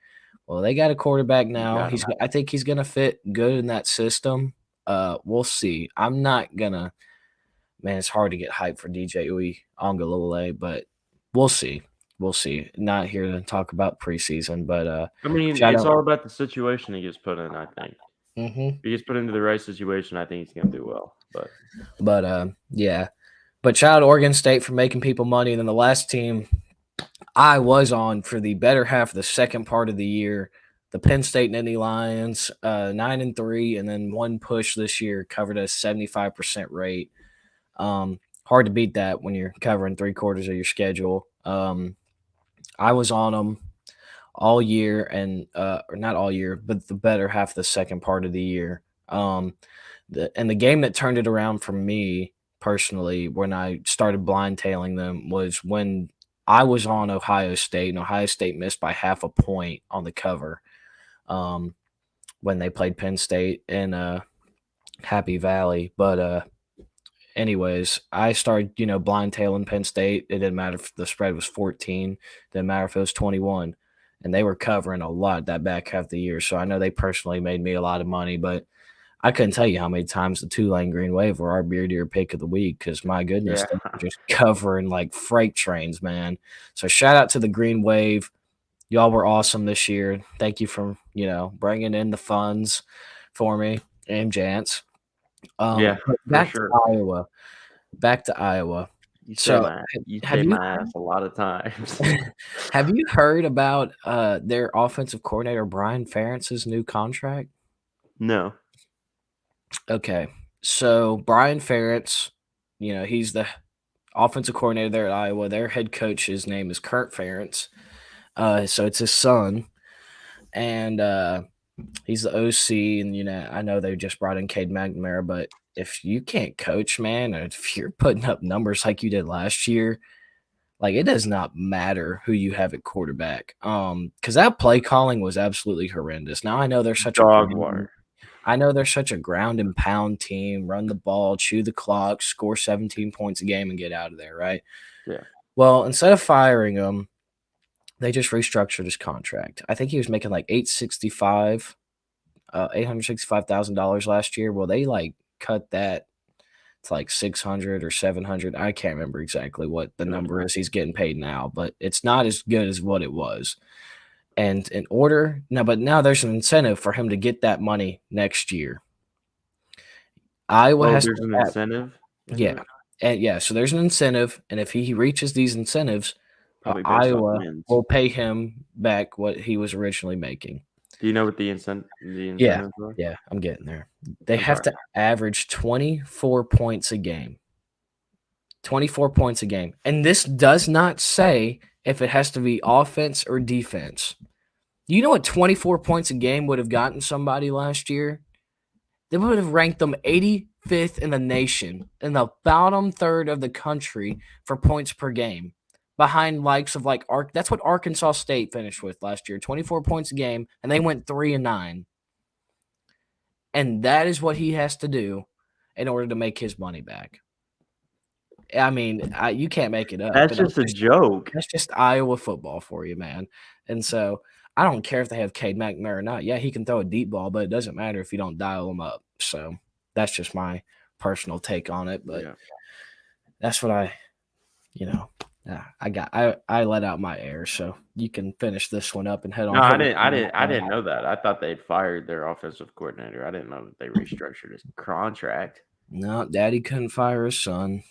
Well, they got a quarterback now. I think he's gonna fit good in that system. We'll see. I'm not gonna. Man, it's hard to get hyped for DJ Uiagalelei, but we'll see. We'll see. Not here to talk about preseason, but I mean, it's all about the situation he gets put in, I think. If he gets put into the right situation, I think he's gonna do well. But yeah. But shout out to Oregon State for making people money. And then the last team I was on for the better half of the second part of the year, the Penn State Nittany Lions, 9-3, and then one push this year, covered a 75% rate. Hard to beat that when you're covering 3/4 of your schedule. I was on them all year, and or not all year, but the better half of the second part of the year. The game that turned it around for me personally, when I started blind tailing them, was when I was on Ohio State, and Ohio State missed by half a point on the cover when they played Penn State in Happy Valley. But anyways, I started, blind tailing Penn State. It didn't matter if the spread was 14, didn't matter if it was 21, and they were covering a lot that back half of the year. So I know they personally made me a lot of money, but I couldn't tell you how many times the Tulane Green Wave were our beer deer pick of the week because, my goodness, they were just covering like freight trains, man. So shout out to the Green Wave. Y'all were awesome this year. Thank you for, bringing in the funds for me and Jance. Back to Iowa. Back to Iowa. You say my ass a lot of times. Have you heard about their offensive coordinator Brian Ferentz's new contract? No. Okay, so Brian Ferentz, he's the offensive coordinator there at Iowa. Their head coach, his name is Kirk Ferentz. So it's his son, and he's the OC. And I know they just brought in Cade McNamara, but if you can't coach, man, or if you're putting up numbers like you did last year, like it does not matter who you have at quarterback. Because that play calling was absolutely horrendous. Now I know they're such dog water. I know they're such a ground and pound team, run the ball, chew the clock, score 17 points a game, and get out of there, right? Yeah. Well, instead of firing him, they just restructured his contract. I think he was making like $865,000 last year. Well, they cut that to like 600 or 700. I can't remember exactly what the number is he's getting paid now, but it's not as good as what it was. And now there's an incentive for him to get that money next year. Iowa has there's an incentive? Yeah. And so there's an incentive, and if he reaches these incentives, Iowa will pay him back what he was originally making. Do you know what the incentives are? Yeah, I'm getting there. They have to average 24 points a game. 24 points a game. And this does not say if it has to be offense or defense. You know what 24 points a game would have gotten somebody last year? They would have ranked them 85th in the nation, in the bottom third of the country for points per game, behind likes of that's what Arkansas State finished with last year, 24 points a game, and they went 3-9. And that is what he has to do in order to make his money back. I mean, you can't make it up. That's just a joke. That's just Iowa football for you, man. And so I don't care if they have Cade McNamara or not. Yeah, he can throw a deep ball, but it doesn't matter if you don't dial him up. So that's just my personal take on it. But that's what I let out my air, so you can finish this one up and head No, on over. I didn't know that. I thought they'd fired their offensive coordinator. I didn't know that they restructured his contract. No, Daddy couldn't fire his son.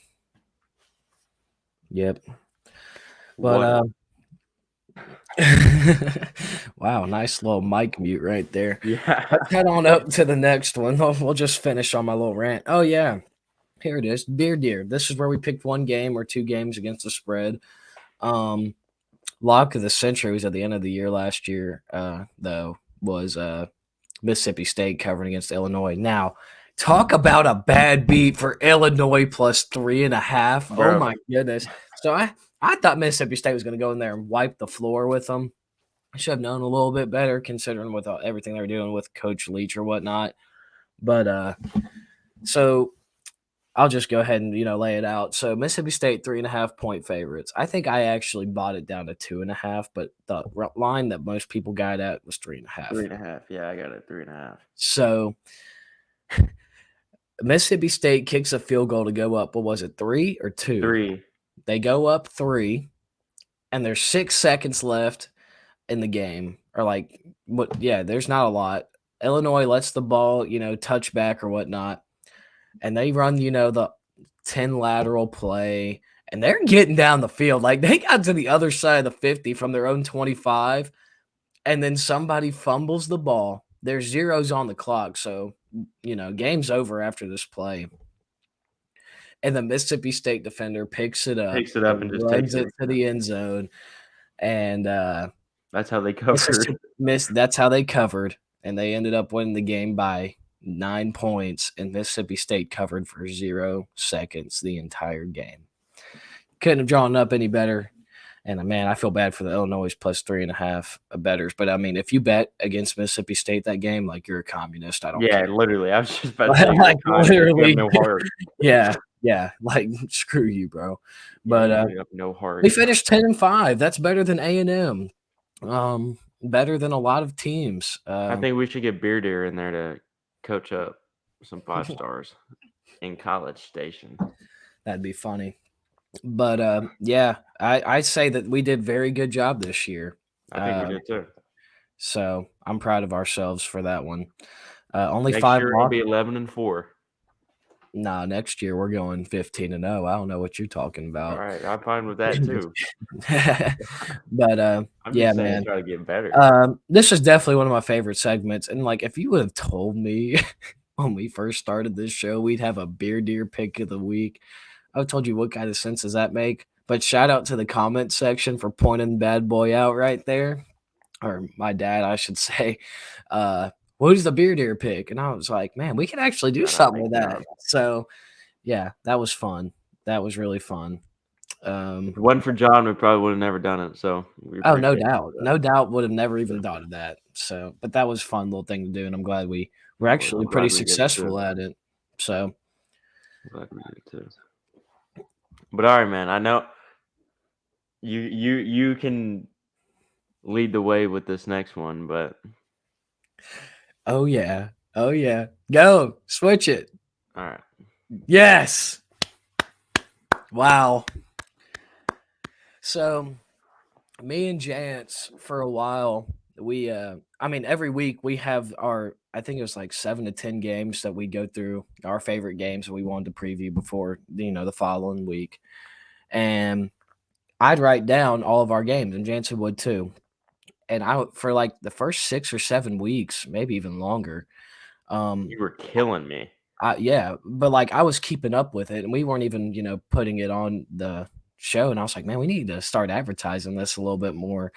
Yep. But wow, nice little mic mute right there. Yeah. Let's head on up to the next one. We'll just finish on my little rant. Oh yeah, here it is. Beer Deer. This is where we picked one game or two games against the spread. Lock of the century was at the end of the year last year, though, was Mississippi State covering against Illinois. Now, talk about a bad beat for Illinois plus 3.5. Bro. Oh my goodness. So I thought Mississippi State was going to go in there and wipe the floor with them. I should have known a little bit better considering with everything they were doing with Coach Leach or whatnot. But so I'll just go ahead and lay it out. So Mississippi State 3.5-point favorites. I think I actually bought it down to 2.5, but the line that most people got at was 3.5. 3.5. Yeah, I got it 3.5. So Mississippi State kicks a field goal to go up. What was it, 3 or 2? 3. They go up 3, and there's 6 seconds left in the game. Or like, what? Yeah, there's not a lot. Illinois lets the ball, touch back or whatnot. And they run, the 10 lateral play, and they're getting down the field. Like, they got to the other side of the 50 from their own 25, and then somebody fumbles the ball. There's zeros on the clock, so, game's over after this play. And the Mississippi State defender picks it up and just runs takes it to the end zone, and that's how they covered. That's how they covered, and they ended up winning the game by 9 points, and Mississippi State covered for 0 seconds the entire game. Couldn't have drawn up any better. And man, I feel bad for the Illinois plus 3.5 bettors. But I mean, if you bet against Mississippi State that game, like you're a communist. I don't care. Yeah, literally. I was just about to say, like literally, no heart. Yeah. Like screw you, bro. But no heart. We finished 10-5. That's better than A&M. Better than a lot of teams. I think we should get Beer Deer in there to coach up some 5 stars in College Station. That'd be funny. But yeah, I say that we did very good job this year. I think we did too. So I'm proud of ourselves for that one. Only next 5 year it'll be 11-4. Nah, next year we're going 15-0. I don't know what you're talking about. All right, I'm fine with that too. But I'm yeah, just saying, man, try to get better. This is definitely one of my favorite segments. And like, if you would have told me when we first started this show, we'd have a Beer Deer pick of the week, I would have told you what kind of sense does that make. But shout out to the comment section for pointing bad boy out right there, or my dad, I should say. Who's the Beer Deer pick? And I was like, man, we can actually do something with that. So, yeah, that was fun. That was really fun. If it wasn't for John, we probably would have never done it. So, no doubt. No doubt would have never even thought of that. So, but that was a fun little thing to do. And I'm glad we were actually pretty successful at it. So, I'm glad we did it too. But all right, man, I know you can lead the way with this next one, but oh yeah, go switch it. All right. Yes. Wow. So, me and Jance for a while, we every week we have I think it was like 7 to 10 games that we go through, our favorite games that we wanted to preview before the following week. And I'd write down all of our games, and Jansen would too. And for like the first 6 or 7 weeks, maybe even longer. You were killing me. Yeah, but like I was keeping up with it, and we weren't even putting it on the show. And I was like, man, we need to start advertising this a little bit more.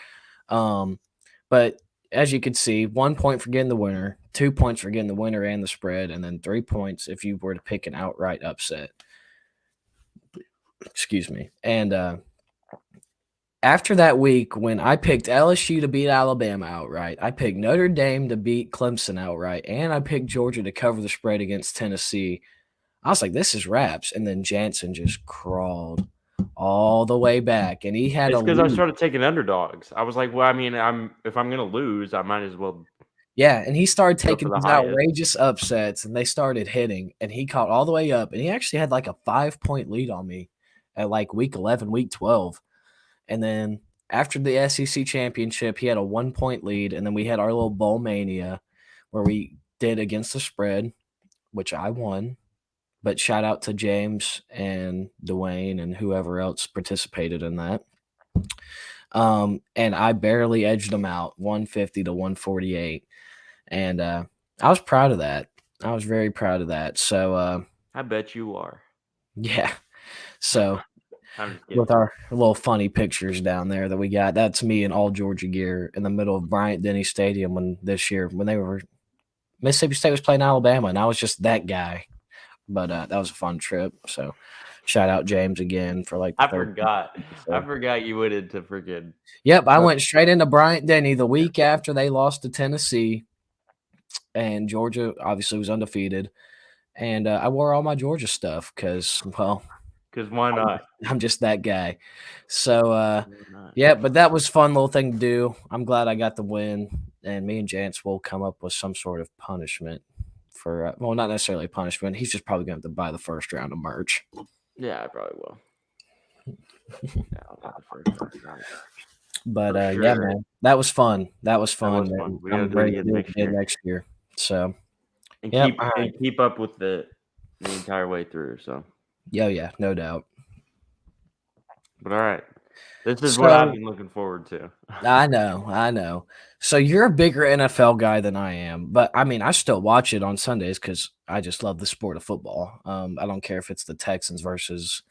But as you can see, 1 point for getting the winner, 2 points for getting the winner and the spread, and then 3 points if you were to pick an outright upset. Excuse me. And after that week, when I picked LSU to beat Alabama outright, I picked Notre Dame to beat Clemson outright, and I picked Georgia to cover the spread against Tennessee, I was like, this is wraps. And then Jansen just crawled all the way back, and he had because I started taking underdogs. I was like, well, I mean, if I'm gonna lose, I might as well. Yeah, and he started taking these outrageous upsets, and they started hitting, and he caught all the way up, and he actually had like a 5-point lead on me at like week 11, week 12. And then after the SEC championship, he had a 1-point lead. And then we had our little bowl mania where we did against the spread, which I won. But shout out to James and Dwayne and whoever else participated in that. And I barely edged them out 150 to 148. And I was proud of that. I was very proud of that. So, I bet you are. yeah. So, I'm just kidding. with our little funny pictures down there that we got, that's me in all Georgia gear in the middle of Bryant-Denny Stadium when Mississippi State was playing Alabama, and I was just that guy. But that was a fun trip. So, shout out James again for like the I third forgot. episode. I forgot you went into freaking. Yep, I went straight into Bryant-Denny the week after they lost to Tennessee, and Georgia obviously was undefeated. And I wore all my Georgia stuff because, well, Because why not? I'm just that guy. So, Why not? yeah, but that was a fun little thing to do. I'm glad I got the win, and me and Jance will come up with some sort of punishment for, well, not necessarily punishment. He's just probably going to have to buy the first round of merch. Yeah, I probably will. Yeah, I'll buy the first round. But For yeah, sure. man, that was fun. That was fun. was fun. And We gotta I'm do it ready to again do it next again year. next year. So, And Yep, keep all right. and keep up with the entire way through. So, yeah, no doubt. but all right, this is what I've So been looking forward to. I know. So you're a bigger NFL guy than I am, but I mean, I still watch it on Sundays because I just love the sport of football. I don't care if it's the Texans versus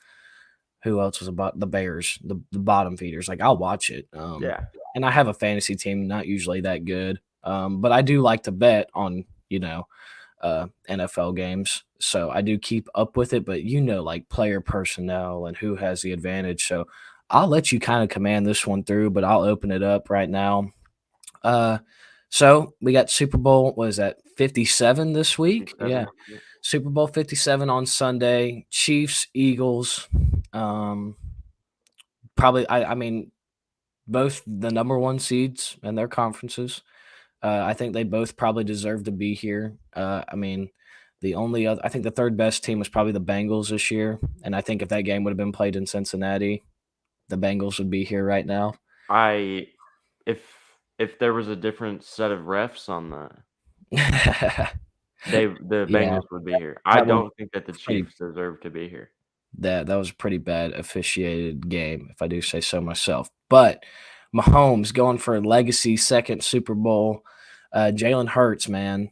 who else was about the Bears, the bottom feeders. Like I'll watch it. Yeah, And I have a fantasy team, not usually that good, but I do like to bet on NFL games. So I do keep up with it, but like player personnel and who has the advantage. So I'll let you kind of command this one through, but I'll open it up right now. So we got Super Bowl, was that 57 this week? 57. Yeah. Super Bowl 57 on Sunday. Chiefs, Eagles. Probably, I mean, both the number one seeds in their conferences. I think they both probably deserve to be here. I mean, the only other, I think the third best team was probably the Bengals this year. And I think if that game would have been played in Cincinnati, the Bengals would be here right now. If there was a different set of refs on the the Bengals would be here. I don't think that the Chiefs deserve to be here. That was a pretty bad officiated game, if I do say so myself. But Mahomes going for a legacy second Super Bowl. Jalen Hurts, man,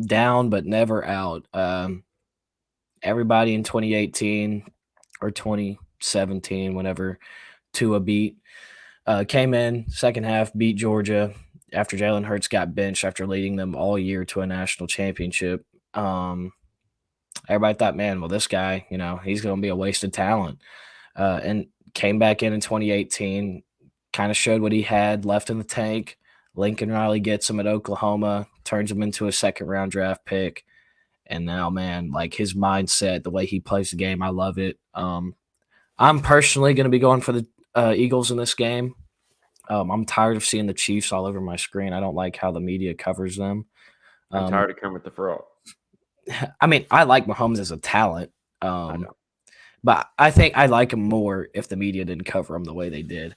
down but never out. Everybody in 2018 or 2017, whenever Tua beat, came in second half, beat Georgia after Jalen Hurts got benched after leading them all year to a national championship. Everybody thought, man, well, this guy, he's going to be a wasted talent. And came back in 2018, kind of showed what he had left in the tank. Lincoln Riley gets him at Oklahoma, turns him into a second-round draft pick. And now, man, like his mindset, the way he plays the game, I love it. I'm personally going to be going for the Eagles in this game. I'm tired of seeing the Chiefs all over my screen. I don't like how the media covers them. I'm tired of Kermit the Frog. I mean, I like Mahomes as a talent, but I think I like him more if the media didn't cover him the way they did.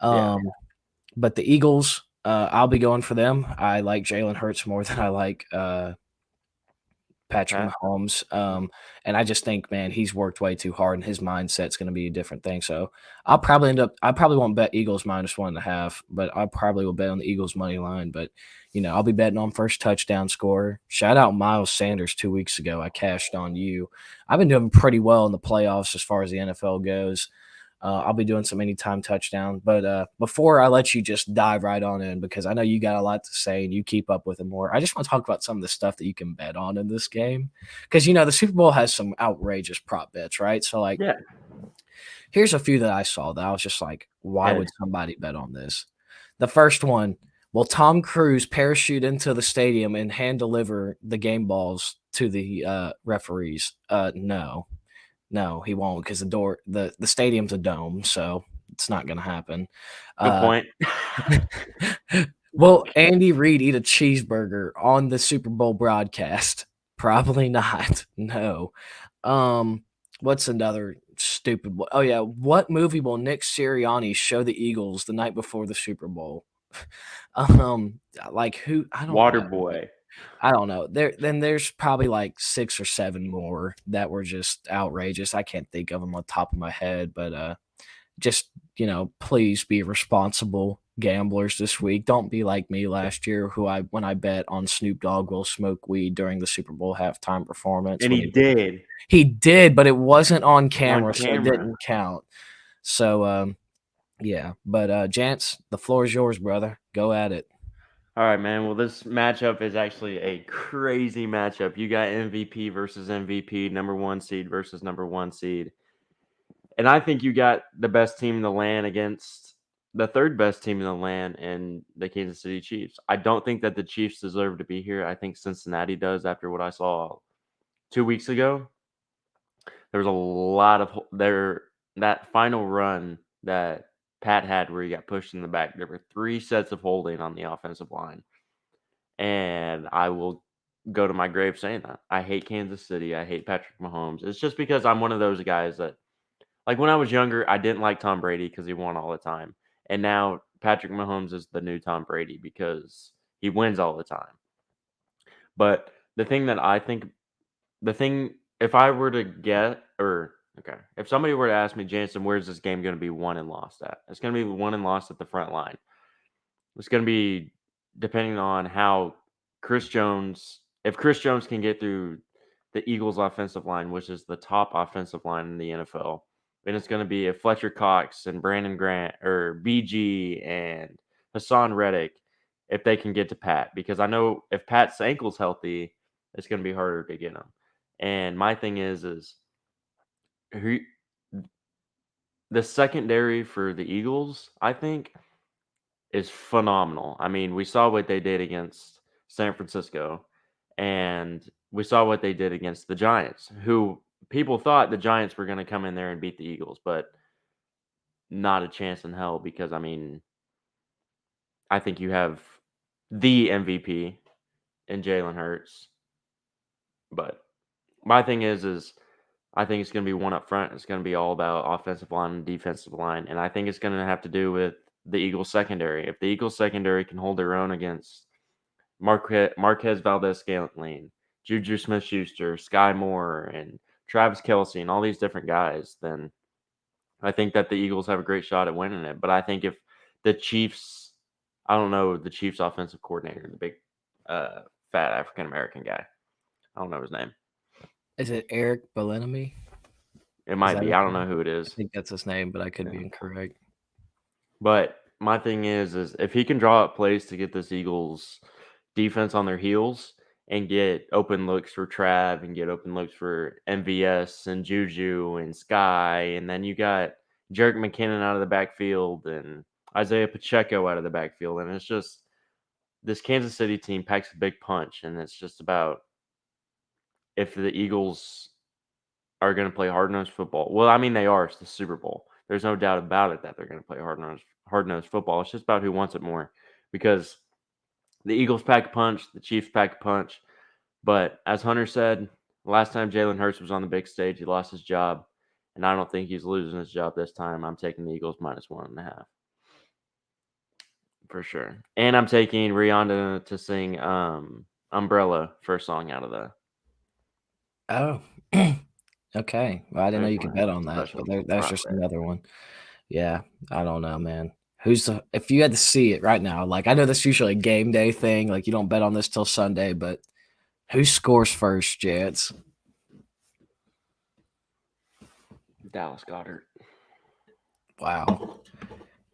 But the Eagles, I'll be going for them. I like Jalen Hurts more than I like Patrick Mahomes. And I just think, man, he's worked way too hard and his mindset's going to be a different thing. So I probably won't bet Eagles -1.5, but I probably will bet on the Eagles money line. But, I'll be betting on first touchdown scorer. Shout out Miles Sanders 2 weeks ago. I cashed on you. I've been doing pretty well in the playoffs as far as the NFL goes. I'll be doing some anytime touchdown. But before I let you just dive right on in, because I know you got a lot to say and you keep up with it more, I just want to talk about some of the stuff that you can bet on in this game. Because, the Super Bowl has some outrageous prop bets, right? So, here's a few that I saw that I was just like, why would somebody bet on this? The first one, will Tom Cruise parachute into the stadium and hand deliver the game balls to the referees? No, he won't, because the stadium's a dome, so it's not going to happen. Good point. Will Andy Reid eat a cheeseburger on the Super Bowl broadcast? Probably not. No. What's another stupid one? Oh, yeah. What movie will Nick Sirianni show the Eagles the night before the Super Bowl? Like who? I don't know. Waterboy. I don't know. There's probably like 6 or 7 more that were just outrageous. I can't think of them on top of my head, but just, please be responsible gamblers this week. Don't be like me last year, when I bet on Snoop Dogg will smoke weed during the Super Bowl halftime performance. And he did. He did, but it wasn't on camera, so it camera. didn't count. So, yeah. But Jance, the floor is yours, brother. Go at it. All right, man. Well, this matchup is actually a crazy matchup. You got MVP versus MVP, number 1 seed versus number 1 seed. And I think you got the best team in the land against the third best team in the land in the Kansas City Chiefs. I don't think that the Chiefs deserve to be here. I think Cincinnati does after what I saw 2 weeks ago. There was a lot of that final run that Pat had where he got pushed in the back. There were 3 sets of holding on the offensive line. And I will go to my grave saying that. I hate Kansas City. I hate Patrick Mahomes. It's just because I'm one of those guys that, like, when I was younger, I didn't like Tom Brady because he won all the time. And now Patrick Mahomes is the new Tom Brady because he wins all the time. But if I were to get, if somebody were to ask me, Jansen, where's this game going to be won and lost at? It's going to be won and lost at the front line. It's going to be depending on how if Chris Jones can get through the Eagles offensive line, which is the top offensive line in the NFL, then it's going to be if Fletcher Cox and Brandon Grant or BG and Hassan Reddick, if they can get to Pat, because I know if Pat's ankle's healthy, it's going to be harder to get him. And my thing is who, the secondary for the Eagles, I think, is phenomenal. I mean, we saw what they did against San Francisco, and we saw what they did against the Giants, who people thought the Giants were going to come in there and beat the Eagles, but not a chance in hell because, I mean, I think you have the MVP in Jalen Hurts. But my thing is I think it's going to be one up front. It's going to be all about offensive line and defensive line, and I think it's going to have to do with the Eagles secondary. If the Eagles secondary can hold their own against Marquez Valdez-Scantling, Juju Smith-Schuster, Sky Moore, and Travis Kelce, and all these different guys, then I think that the Eagles have a great shot at winning it. But I think if the Chiefs, I don't know the Chiefs offensive coordinator, the big fat African-American guy. I don't know his name. Is it Eric Bieniemy? It might be. I don't know who it is. I think that's his name, but I could be incorrect. But my thing is if he can draw up plays to get this Eagles defense on their heels and get open looks for Trav and get open looks for MVS and Juju and Sky, and then you got Jerick McKinnon out of the backfield and Isaiah Pacheco out of the backfield, and it's just this Kansas City team packs a big punch, and it's just about if the Eagles are going to play hard-nosed football. Well, I mean, they are. It's the Super Bowl. There's no doubt about it that they're going to play hard-nosed football. It's just about who wants it more because the Eagles pack a punch, the Chiefs pack a punch. But as Hunter said, last time Jalen Hurts was on the big stage, he lost his job, and I don't think he's losing his job this time. I'm taking the Eagles -1.5 for sure. And I'm taking Rihanna to sing Umbrella, first song out of the. Oh, okay. Well, I didn't know you could bet on that, but that's just another one. Yeah, I don't know, man. If you had to see it right now, like I know that's usually a game day thing, like you don't bet on this till Sunday, but who scores first, Jets? Dallas Goedert. Wow.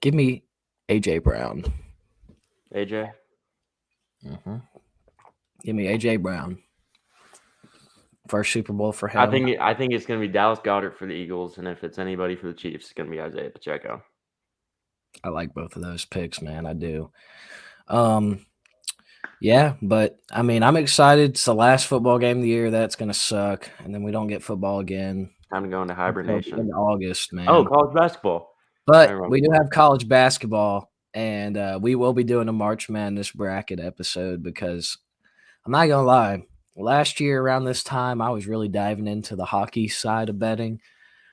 Give me AJ Brown. AJ? Mm-hmm. Give me AJ Brown. First Super Bowl for him. I think it's going to be Dallas Goedert for the Eagles, and if it's anybody for the Chiefs, it's going to be Isaiah Pacheco. I like both of those picks, man. I do. Yeah, but I mean, I'm excited. It's the last football game of the year. That's going to suck, and then we don't get football again. Time to go into hibernation. In August, man. Oh, college basketball. But we do have college basketball, and we will be doing a March Madness bracket episode because I'm not going to lie. last year around this time, I was really diving into the hockey side of betting.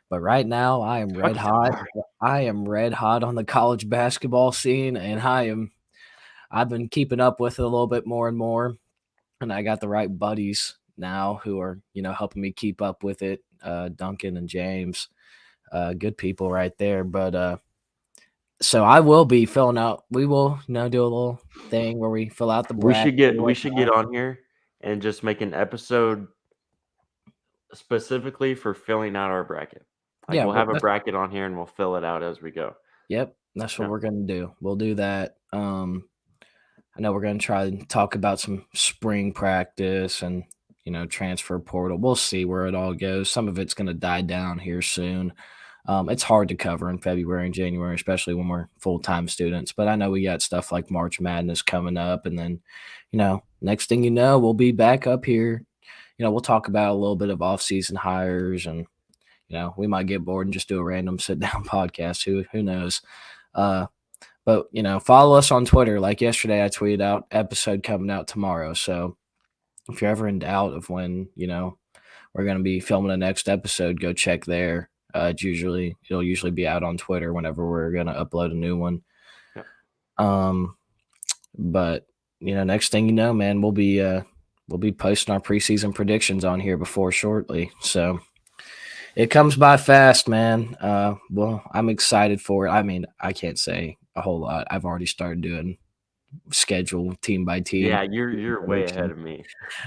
But right now, I am red Hockey's hot. hard. I am red hot on the college basketball scene, and I've been keeping up with it a little bit more and more. And I got the right buddies now who are, helping me keep up with it. Duncan and James, good people right there. But so I will be filling out. We will, do a little thing where we fill out the We bracket. should get on here and just make an episode specifically for filling out our bracket. Like Yeah, we'll well, have a bracket on here and we'll fill it out as we go. yep, that's what Yeah. we're gonna do. We'll do that. I know we're gonna try and talk about some spring practice and transfer portal. We'll see where it all goes. Some of it's gonna die down here soon. It's hard to cover in February and January, especially when we're full-time students. But I know we got stuff like March Madness coming up, and then, next thing you know, we'll be back up here. We'll talk about a little bit of off-season hires, and we might get bored and just do a random sit-down podcast. Who knows? But follow us on Twitter. Like yesterday, I tweeted out episode coming out tomorrow. So if you're ever in doubt of when we're going to be filming the next episode, go check there. It'll usually be out on Twitter whenever we're going to upload a new one. Yep. But next thing you know, man, we'll be posting our preseason predictions on here before shortly. So it comes by fast, man. Well, I'm excited for it. I mean, I can't say a whole lot. I've already started doing schedule team by team. Yeah, you're way ahead of me.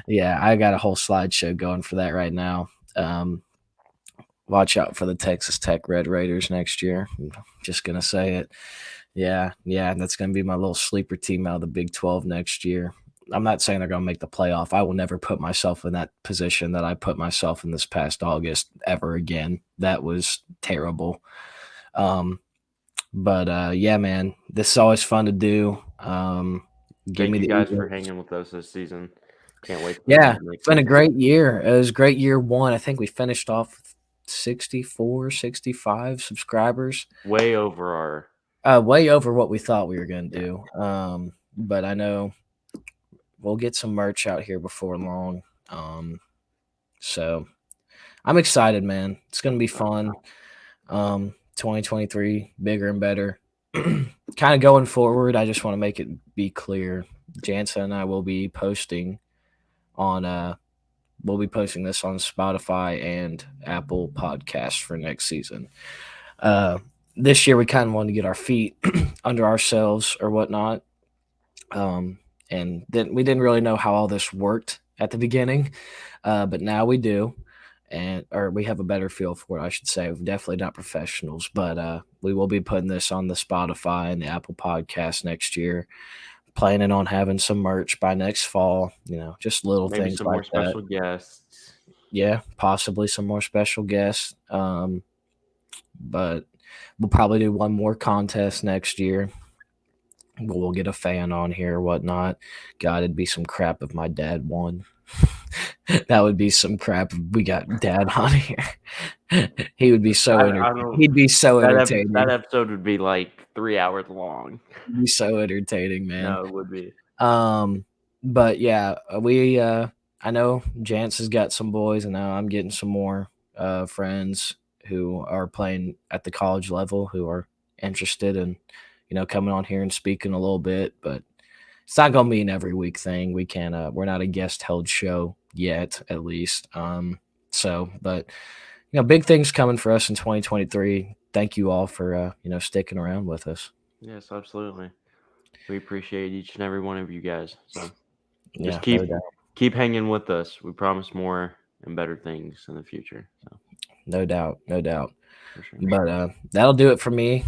Yeah, I got a whole slideshow going for that right now. Watch out for the Texas Tech Red Raiders next year. I'm just gonna say it. Yeah, that's gonna be my little sleeper team out of the Big 12 next year. I'm not saying they're gonna make the playoff. I will never put myself in that position that I put myself in this past August ever again. That was terrible. But yeah, man, this is always fun to do. Thank you guys for hanging with us this season. Can't wait. Yeah, it's been a great year. It was a great year one. I think we finished off with 64, 65 subscribers. Way over what we thought we were going to do. But I know we'll get some merch out here before long. So I'm excited, man. It's going to be fun. 2023, bigger and better. Kind of going forward, I just want to make it be clear. Jansen and I will be posting on we'll be posting this on Spotify and Apple Podcasts for next season. This year we kind of wanted to get our feet under ourselves or whatnot. And then we didn't really know how all this worked at the beginning. But now we do. Or we have a better feel for it, I should say. We're definitely not professionals, but we will be putting this on the Spotify and the Apple Podcast next year. Planning on having some merch by next fall, just little maybe things some like more special guests. Yeah, possibly some more special guests. But we'll probably do one more contest next year. We'll get a fan on here or whatnot. God, it'd be some crap if my dad won. That would be some crap if we got Dad on here. He would be so entertaining. He'd be so entertaining. That episode would be like 3 hours long. It'd be so entertaining, man. No, it would be. But yeah, I know Jance has got some boys, and now I'm getting some more friends who are playing at the college level who are interested in, coming on here and speaking a little bit, but it's not gonna be an every week thing. We can't. We're not a guest held show yet, at least. But big things coming for us in 2023. Thank you all for sticking around with us. Yes, absolutely. We appreciate each and every one of you guys. So just keep hanging with us. We promise more and better things in the future. So no doubt. For sure. But that'll do it for me.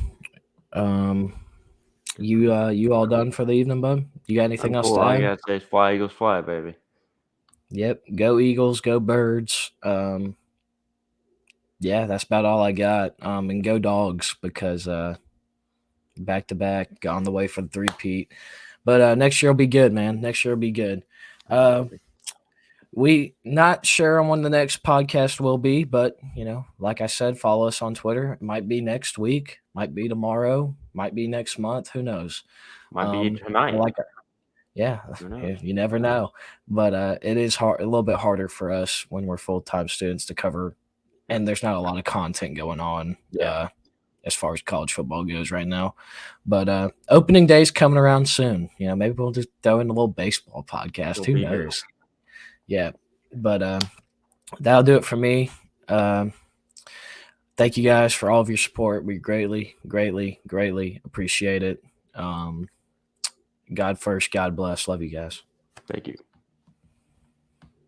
You all done for the evening, bud? You got anything else to add? All I gotta say is fly, Eagles, fly, baby. Yep. Go Eagles, go Birds. Yeah, that's about all I got. And go Dogs because back to back on the way for the three-peat. But next year will be good, man. Next year will be good. We not sure on when the next podcast will be, but like I said, follow us on Twitter. It might be next week, might be tomorrow, might be next month. Who knows? Might be tonight. Yeah, Who knows? you never know. But it is hard, a little bit harder for us when we're full-time students to cover, and there's not a lot of content going on Yeah. as far as college football goes right now. But opening day's coming around soon. Maybe we'll just throw in a little baseball podcast. We'll Who be here. knows? Yeah. But that'll do it for me. Thank you guys for all of your support. We greatly, greatly, greatly appreciate it. God first, God bless. Love you guys. Thank you.